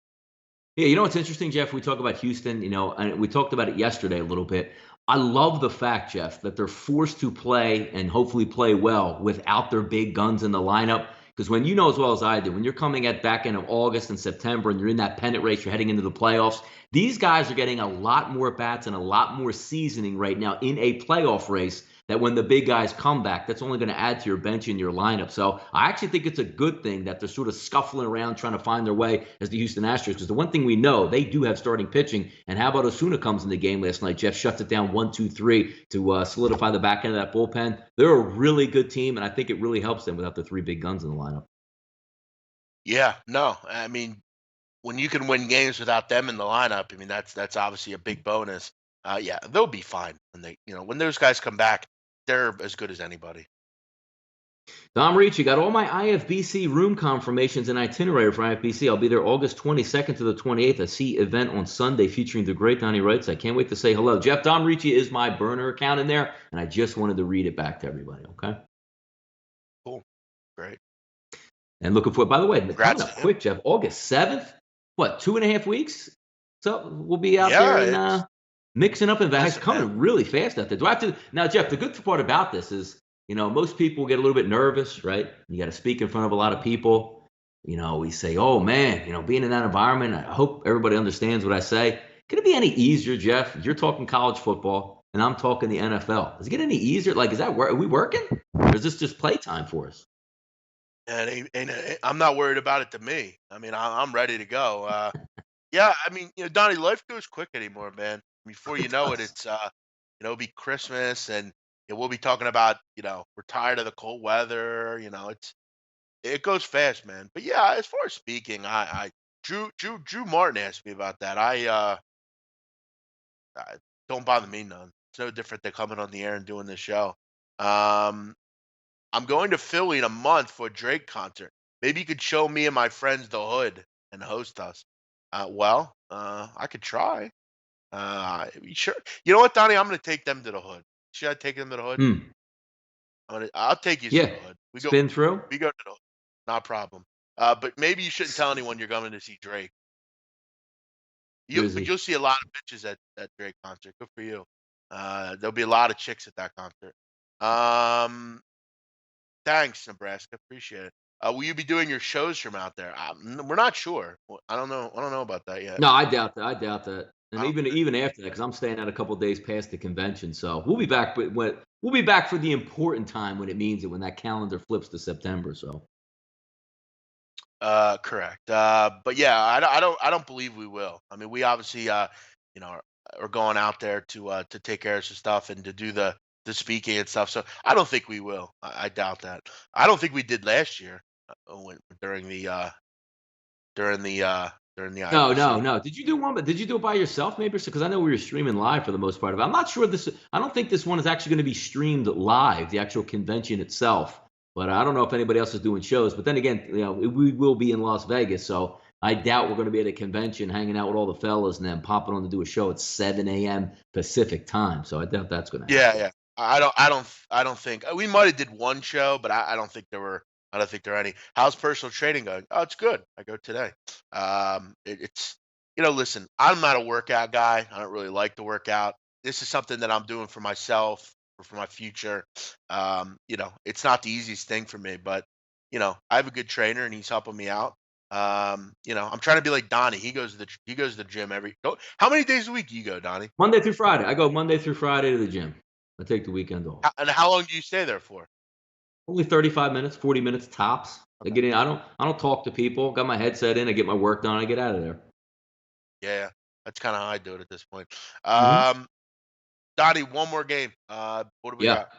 Yeah, you know what's interesting, Jeff? We talk about Houston, and we talked about it yesterday a little bit. I love the fact, Jeff, that they're forced to play and hopefully play well without their big guns in the lineup. Because when you know as well as I do, when you're coming at back end of August and September and you're in that pennant race, you're heading into the playoffs, these guys are getting a lot more bats and a lot more seasoning right now in a playoff race that when the big guys come back, that's only going to add to your bench and your lineup. So I actually think it's a good thing that they're sort of scuffling around trying to find their way as the Houston Astros, because the one thing we know, they do have starting pitching. And how about Osuna comes in the game last night? Jeff shuts it down 1-2-3 to solidify the back end of that bullpen. They're a really good team, and I think it really helps them without the three big guns in the lineup. Yeah, no, I mean, when you can win games without them in the lineup, I mean that's obviously a big bonus. Yeah, they'll be fine when those guys come back. They're as good as anybody. Dom Ricci, got all my IFBC room confirmations and itinerary for IFBC. I'll be there August 22nd to the 28th, a C event on Sunday featuring the great Donnie Rightside. I can't wait to say hello. Jeff, Dom Ricci is my burner account in there, and I just wanted to read it back to everybody, okay? Cool. Great. And looking forward, by the way, coming up quick, Jeff, August 7th, what, 2.5 weeks? So we'll be out there and mixing up events. It's coming really fast out there. Do I have to now, Jeff? The good part about this is, most people get a little bit nervous, right? You got to speak in front of a lot of people. We say, "Oh man, being in that environment." I hope everybody understands what I say. Could it be any easier, Jeff? You're talking college football, and I'm talking the NFL. Does it get any easier? Like, are we working, or is this just playtime for us? And I'm not worried about it. To me, I mean, I'm ready to go. Yeah, I mean, Donnie, life goes quick anymore, man. Before you know it, it's it'll be Christmas, and we'll be talking about, we're tired of the cold weather. It goes fast, man. But yeah, as far as speaking, Drew Martin asked me about that. I don't bother me none. It's no different than coming on the air and doing this show. Um, I'm going to Philly in a month for a Drake concert. Maybe you could show me and my friends the hood and host us. I could try. Sure. You know what, Donnie? I'm going to take them to the hood. Should I take them to the hood? I'll take you to the hood. Spin through. We go to the hood. Not a problem. But maybe you shouldn't tell anyone you're going to see Drake. You'll see a lot of bitches at that Drake concert. Good for you. There'll be a lot of chicks at that concert. Thanks, Nebraska. Appreciate it. Will you be doing your shows from out there? We're not sure. I don't know. I don't know about that yet. No, I doubt that. And even after that, because I'm staying out a couple of days past the convention, so we'll be back. But we'll be back for the important time when it means it, when that calendar flips to September. So. Correct. But yeah, I don't believe we will. I mean, we obviously, are going out there to take care of some stuff and to do the speaking and stuff. So I don't think we will. I doubt that. I don't think we did last year during the No. Did you do one? But did you do it by yourself, maybe? Because I know we were streaming live for the most part of it. I'm not sure I don't think this one is actually going to be streamed live, the actual convention itself. But I don't know if anybody else is doing shows. But then again, we will be in Las Vegas, so I doubt we're going to be at a convention hanging out with all the fellas and then popping on to do a show at 7 a.m. Pacific time. So I doubt that's going to happen. Yeah. I don't think we might have did one show, but I don't think there were. I don't think there are any. How's personal training going? Oh, it's good. I go today. It's listen, I'm not a workout guy. I don't really like to work out. This is something that I'm doing for myself or for my future. It's not the easiest thing for me, but I have a good trainer and he's helping me out. I'm trying to be like Donnie. He goes to the gym how many days a week do you go, Donnie? Monday through Friday. I go Monday through Friday to the gym. I take the weekend off. And how long do you stay there for? Only 35 minutes, 40 minutes tops. Okay. I get in. I don't talk to people. Got my headset in. I get my work done. I get out of there. Yeah, that's kind of how I do it at this point. Donnie, one more game. What do we got?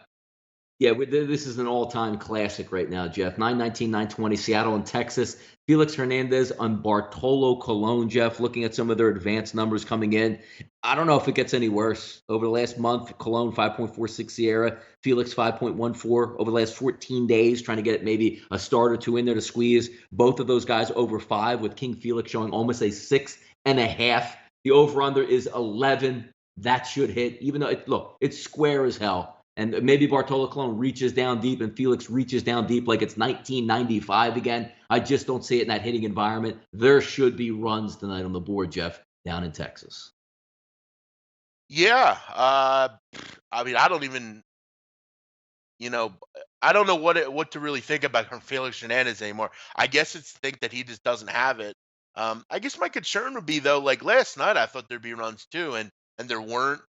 Yeah, this is an all-time classic right now, Jeff. 9-19, 9-20, Seattle and Texas. Felix Hernandez on Bartolo Colon, Jeff, looking at some of their advanced numbers coming in. I don't know if it gets any worse. Over the last month, Colon 5.46 Sierra, Felix 5.14. Over the last 14 days, trying to get maybe a start or two in there to squeeze. Both of those guys over 5, with King Felix showing almost a 6.5. The over-under is 11. That should hit, even though, it's square as hell. And maybe Bartolo Colon reaches down deep and Felix reaches down deep like it's 1995 again. I just don't see it in that hitting environment. There should be runs tonight on the board, Jeff, down in Texas. Yeah. I mean, I don't even you know, I don't know what to really think about Felix Hernandez anymore. I guess it's think that he just doesn't have it. I guess my concern would be though, like last night, I thought there'd be runs too, and there weren't.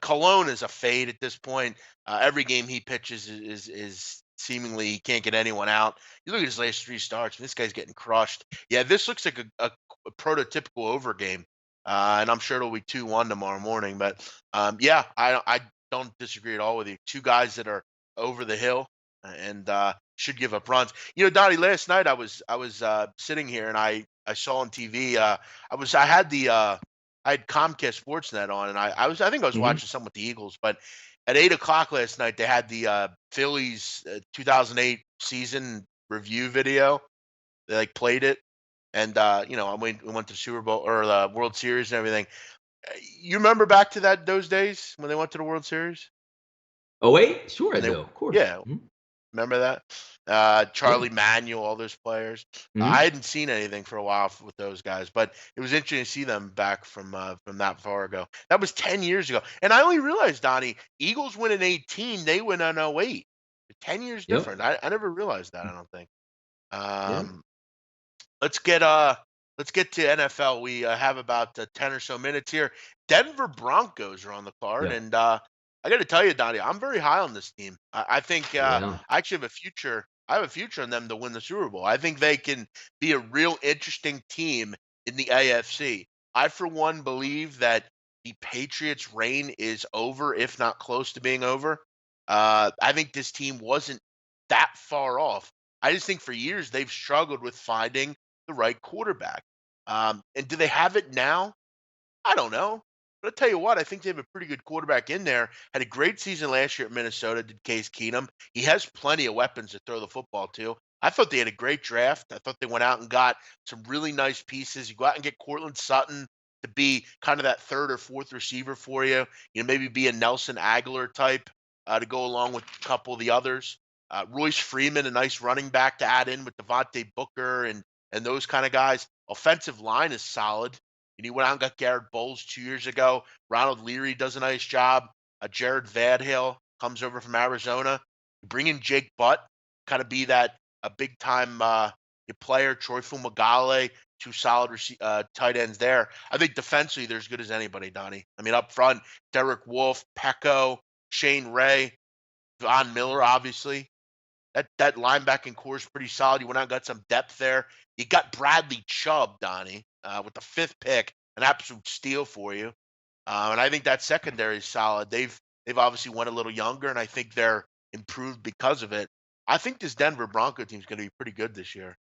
Cologne is a fade at this point. Every game he pitches is seemingly he can't get anyone out. You look at his last three starts, and this guy's getting crushed. Yeah, this looks like a prototypical over game, and I'm sure it'll be 2-1 tomorrow morning. But yeah, I don't disagree at all with you. Two guys that are over the hill and should give up runs. You know, Donnie, last night I was sitting here and I saw on TV. I had Comcast Sportsnet on, and I think I was Hmm. watching something with the Eagles. But at 8 o'clock last night, they had the Phillies 2008 season review video. They like played it, and you know, we went to Super Bowl or the World Series and everything. You remember back to those days when they went to the World Series? Oh wait, sure I And they, do, of course. yeah, remember that? Yeah. Charlie Manuel, all those players. I Hmm. hadn't seen anything for a while with those guys, but it was interesting to see them back from that far ago. That was 10 years ago. And I only realized, Donnie, Eagles win in 18, they win in 08. 10 years Yep. different. I never realized that, I don't think. Yeah. Um, let's get to NFL. We have about 10 or so minutes here. Denver Broncos are on the card, Yep. and I got to tell you, Donnie, I'm very high on this team. I think Yeah. I actually have a future. I have a future on them to win the Super Bowl. I think they can be a real interesting team in the AFC. I, for one, believe that the Patriots' reign is over, if not close to being over. I think this team wasn't that far off. I just think for years they've struggled with finding the right quarterback. And do they have it now? I don't know. But I'll tell you what, I think they have a pretty good quarterback in there. Had a great season last year at Minnesota, did Case Keenum. He has plenty of weapons to throw the football to. I thought they had a great draft. I thought they went out and got some really nice pieces. You go out and get Cortland Sutton to be kind of that third or fourth receiver for you. You know, maybe be a Nelson Aguilar type to go along with a couple of the others. Royce Freeman, a nice running back to add in with Devontae Booker and those kind of guys. Offensive line is solid. And he went out and got Garrett Bowles 2 years ago. Ronald Leary does a nice job. Jared Vadhill comes over from Arizona. You bring in Jake Butt, kind of be that a big time player. Troy Fumagalli, two solid tight ends there. I think defensively they're as good as anybody, Donnie. I mean, up front, Derek Wolfe, Pecco, Shane Ray, Von Miller, obviously. That linebacking core is pretty solid. You went out and got some depth there. You got Bradley Chubb, Donnie, with the fifth pick, an absolute steal for you. And I think that secondary is solid. They've obviously went a little younger, and I think they're improved because of it. I think this Denver Bronco team is going to be pretty good this year.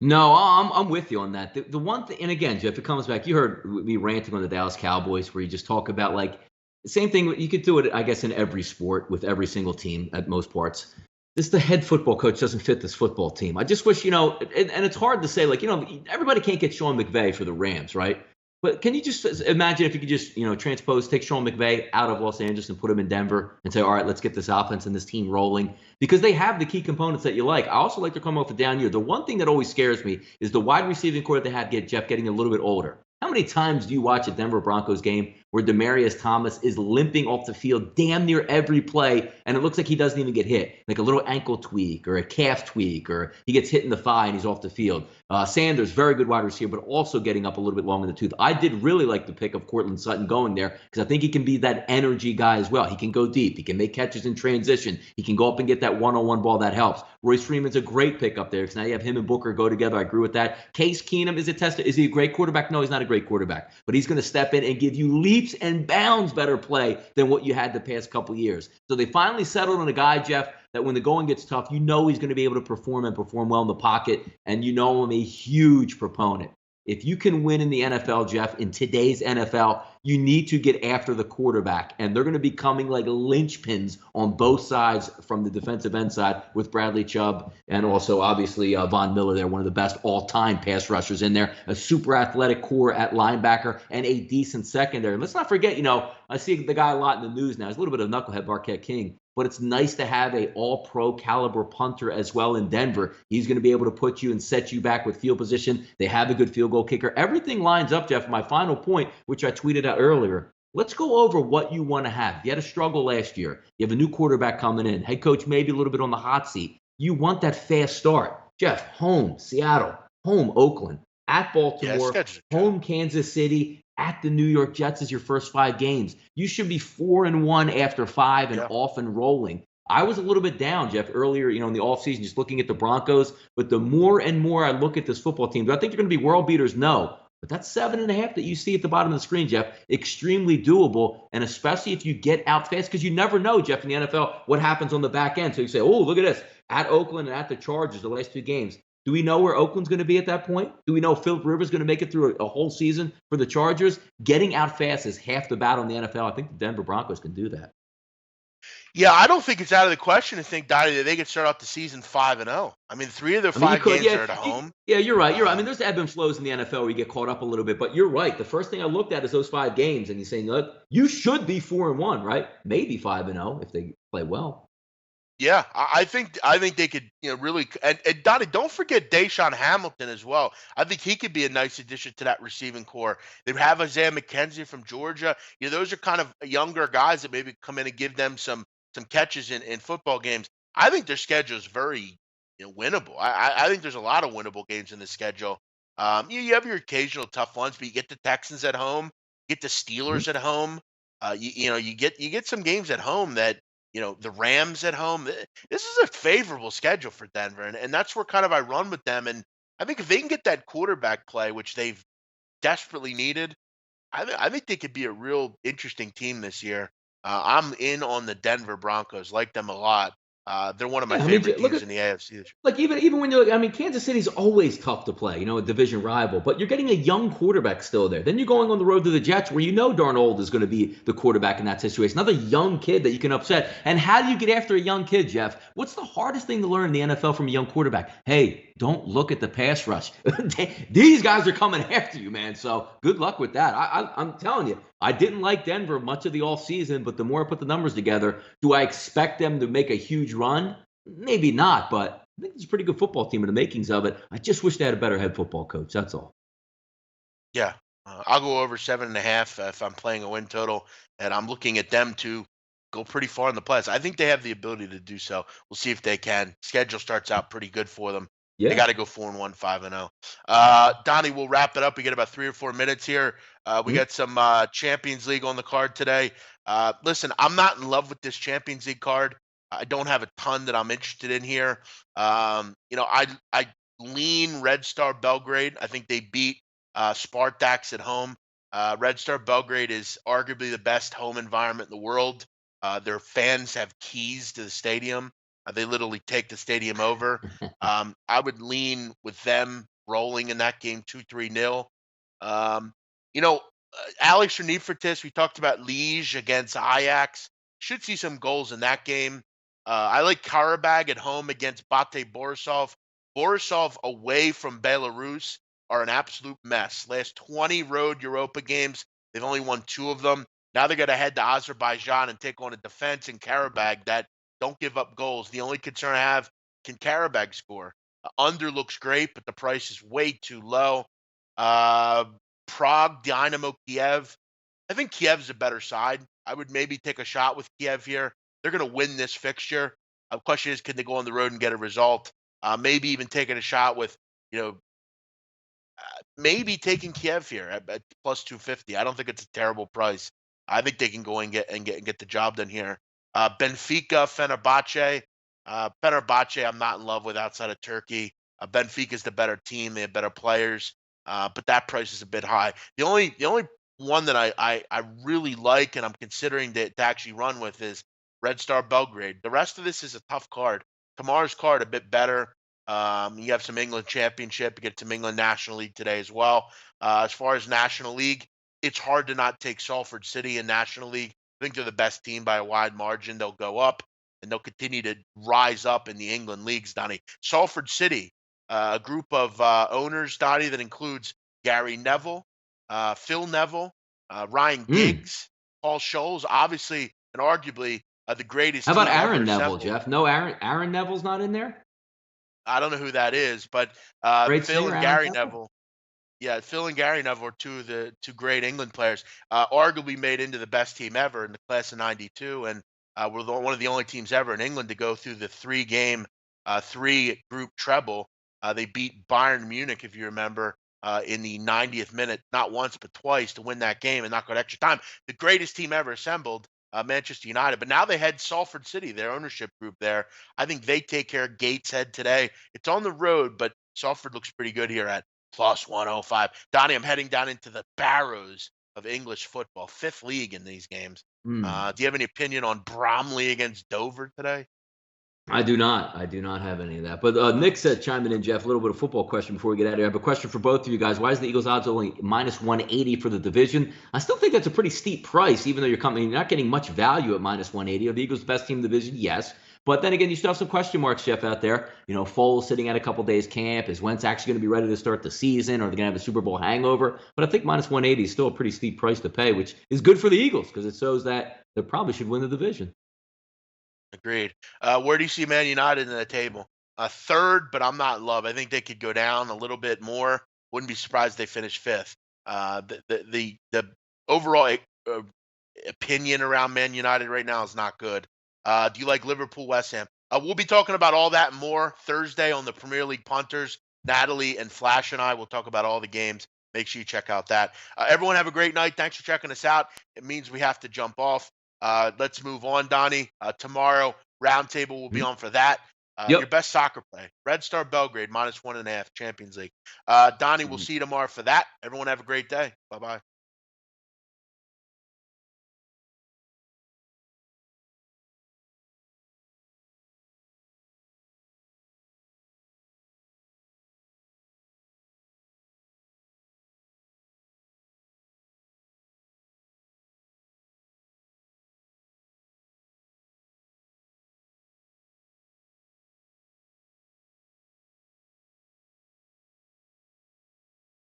No, I'm with you on that. The one thing, and again, Jeff, it comes back. You heard me ranting on the Dallas Cowboys, where you just talk about like the same thing. You could do it, I guess, in every sport with every single team at most parts. This the head football coach doesn't fit this football team. I just wish, and it's hard to say, like, everybody can't get Sean McVay for the Rams, right? But can you just imagine if you could just, take Sean McVay out of Los Angeles and put him in Denver and say, all right, let's get this offense and this team rolling because they have the key components that you like. I also like to come off a down year. The one thing that always scares me is the wide receiving core that they have getting a little bit older. How many times do you watch a Denver Broncos game where Demaryius Thomas is limping off the field damn near every play, and it looks like he doesn't even get hit, like a little ankle tweak or a calf tweak, or he gets hit in the thigh and he's off the field. Sanders, very good wide receiver, but also getting up a little bit long in the tooth. I did really like the pick of Cortland Sutton going there because I think he can be that energy guy as well. He can go deep. He can make catches in transition. He can go up and get that one-on-one ball that helps. Royce Freeman's a great pick up there because now you have him and Booker go together. I agree with that. Case Keenum is a tester. Is he a great quarterback? No, he's not a great quarterback, but he's going to step in and give you leaps and bounds better play than what you had the past couple years. So they finally settled on a guy, Jeff, that when the going gets tough, he's going to be able to perform and perform well in the pocket, and I'm a huge proponent. If you can win in the NFL, Jeff, in today's NFL, you need to get after the quarterback. And they're going to be coming like linchpins on both sides from the defensive end side with Bradley Chubb and also, obviously, Von Miller there, one of the best all-time pass rushers in there, a super athletic core at linebacker, and a decent secondary. And let's not forget, I see the guy a lot in the news now. He's a little bit of knucklehead, Marquette King. But it's nice to have a all-pro caliber punter as well in Denver. He's going to be able to put you and set you back with field position. They have a good field goal kicker. Everything lines up, Jeff. My final point, which I tweeted out earlier, let's go over what you want to have. You had a struggle last year. You have a new quarterback coming in. Head coach maybe a little bit on the hot seat. You want that fast start. Jeff, home Seattle, home Oakland, at Yeah, Baltimore, schedule. home Kansas City, at the New York Jets as your first 5 games. You should be 4-1 after 5 and Yeah. off and rolling. I was a little bit down, Jeff, earlier, in the offseason, just looking at the Broncos. But the more and more I look at this football team, do I think they're going to be world beaters? No. But that's 7.5 that you see at the bottom of the screen, Jeff. Extremely doable, and especially if you get out fast, because you never know, Jeff, in the NFL, what happens on the back end. So you say, oh, look at this. At Oakland and at the Chargers, the last 2 games. Do we know where Oakland's going to be at that point? Do we know Philip Rivers is going to make it through a whole season for the Chargers? Getting out fast is half the battle in the NFL. I think the Denver Broncos can do that. Yeah, I don't think it's out of the question to think, Donnie, that they could start off the season 5-0. I mean, 3 of their 5 games are at home. Yeah, you're right. I mean, there's ebb and flows in the NFL where you get caught up a little bit, but you're right. The first thing I looked at is those 5 games, and you're saying, look, you should be 4-1, right? Maybe 5-0 if they play well. Yeah, I think they could, really. And Donnie, don't forget Deshaun Hamilton as well. I think he could be a nice addition to that receiving core. They have Isaiah McKenzie from Georgia. Those are kind of younger guys that maybe come in and give them some catches in football games. I think their schedule is very winnable. I think there's a lot of winnable games in the schedule. You have your occasional tough ones, but you get the Texans at home, you get the Steelers at home. You get some games at home that. The Rams at home. This is a favorable schedule for Denver, and that's where kind of I run with them. And I think if they can get that quarterback play, which they've desperately needed, I think they could be a real interesting team this year. I'm in on the Denver Broncos. Like them a lot. They're one of my favorite teams in the AFC. Like even when you're, Kansas City's always tough to play, a division rival, but you're getting a young quarterback still there. Then you're going on the road to the Jets where Darnold is going to be the quarterback in that situation. Another young kid that you can upset. And how do you get after a young kid, Jeff? What's the hardest thing to learn in the NFL from a young quarterback? Hey, don't look at the pass rush. These guys are coming after you, man. So good luck with that. I'm telling you, I didn't like Denver much of the offseason, but the more I put the numbers together, do I expect them to make a huge run? Maybe not, but I think it's a pretty good football team in the makings of it. I just wish they had a better head football coach. That's all. Yeah, I'll go over 7.5 if I'm playing a win total, and I'm looking at them to go pretty far in the playoffs. I think they have the ability to do so. We'll see if they can. Schedule starts out pretty good for them. Yeah. They got to go 4-1, 5-0. Donnie, we'll wrap it up. We get about 3 or 4 minutes here. We got some Champions League on the card today. Listen, I'm not in love with this Champions League card. I don't have a ton that I'm interested in here. I lean Red Star Belgrade. I think they beat Spartaks at home. Red Star Belgrade is arguably the best home environment in the world. Their fans have keys to the stadium. They literally take the stadium over. I would lean with them rolling in that game 2-3-0. Alex Renifritis, we talked about Liège against Ajax. Should see some goals in that game. I like Karabag at home against Bate Borisov. Borisov away from Belarus are an absolute mess. Last 20 road Europa games, they've only won 2 of them. Now they're going to head to Azerbaijan and take on a defense in Karabag that don't give up goals. The only concern I have, can Karabag score? Under looks great, but the price is way too low. Prague, Dynamo Kiev. I think Kiev's a better side. I would maybe take a shot with Kiev here. They're going to win this fixture. The question is, can they go on the road and get a result? Maybe even taking a shot with, maybe taking Kiev here at plus 250. I don't think it's a terrible price. I think they can go and get the job done here. Benfica, Fenerbahce. Fenerbahce, I'm not in love with outside of Turkey. Benfica's the better team. They have better players, but that price is a bit high. The only one that I really like and I'm considering to actually run with is Red Star Belgrade. The rest of this is a tough card. Tomorrow's card a bit better. You have some England Championship. You get some England National League today as well. As far as National League, it's hard to not take Salford City in National League. I think they're the best team by a wide margin. They'll go up and they'll continue to rise up in the England leagues, Donnie. Salford City, a group of owners, Donnie, that includes Gary Neville, Phil Neville, Ryan Giggs, Paul Scholes, obviously and arguably the greatest. How about Aaron Neville, Jeff? No, Aaron Neville's not in there? I don't know who that is, but Phil and Gary Neville. Yeah, Phil and Gary Neville are two great England players, arguably made into the best team ever in the class of '92, and we're one of the only teams ever in England to go through the three-game, three-group treble. They beat Bayern Munich, if you remember, in the 90th minute, not once but twice, to win that game and not go to extra time. The greatest team ever assembled, Manchester United. But now they head Salford City, their ownership group there. I think they take care of Gateshead today. It's on the road, but Salford looks pretty good here at plus 105. Donnie, I'm heading down into the barrows of English football, fifth league in these games. Hmm. Do you have any opinion on Bromley against Dover today? I do not. I do not have any of that. But Nick said, chiming in, Jeff, a little bit of football question before we get out of here. I have a question for both of you guys. Why is the Eagles odds only minus 180 for the division? I still think that's a pretty steep price, even though you're not getting much value at minus 180. Are the Eagles the best team in the division? Yes. But then again, you still have some question marks, Jeff, out there. Foles sitting at a couple days camp. Is Wentz actually going to be ready to start the season? Or are they going to have a Super Bowl hangover? But I think minus 180 is still a pretty steep price to pay, which is good for the Eagles because it shows that they probably should win the division. Agreed. Where do you see Man United in the table? Third, but I'm not in love. I think they could go down a little bit more. Wouldn't be surprised they finish fifth. The overall opinion around Man United right now is not good. Do you like Liverpool, West Ham? We'll be talking about all that and more Thursday on the Premier League Punters. Natalie and Flash and I will talk about all the games. Make sure you check out that. Everyone have a great night. Thanks for checking us out. It means we have to jump off. Let's move on, Donnie. Tomorrow, Roundtable will be Mhm. on for that. Your Yep. best soccer play, Red Star Belgrade, minus 1.5, Champions League. Donnie, we'll Mhm. see you tomorrow for that. Everyone have a great day. Bye-bye.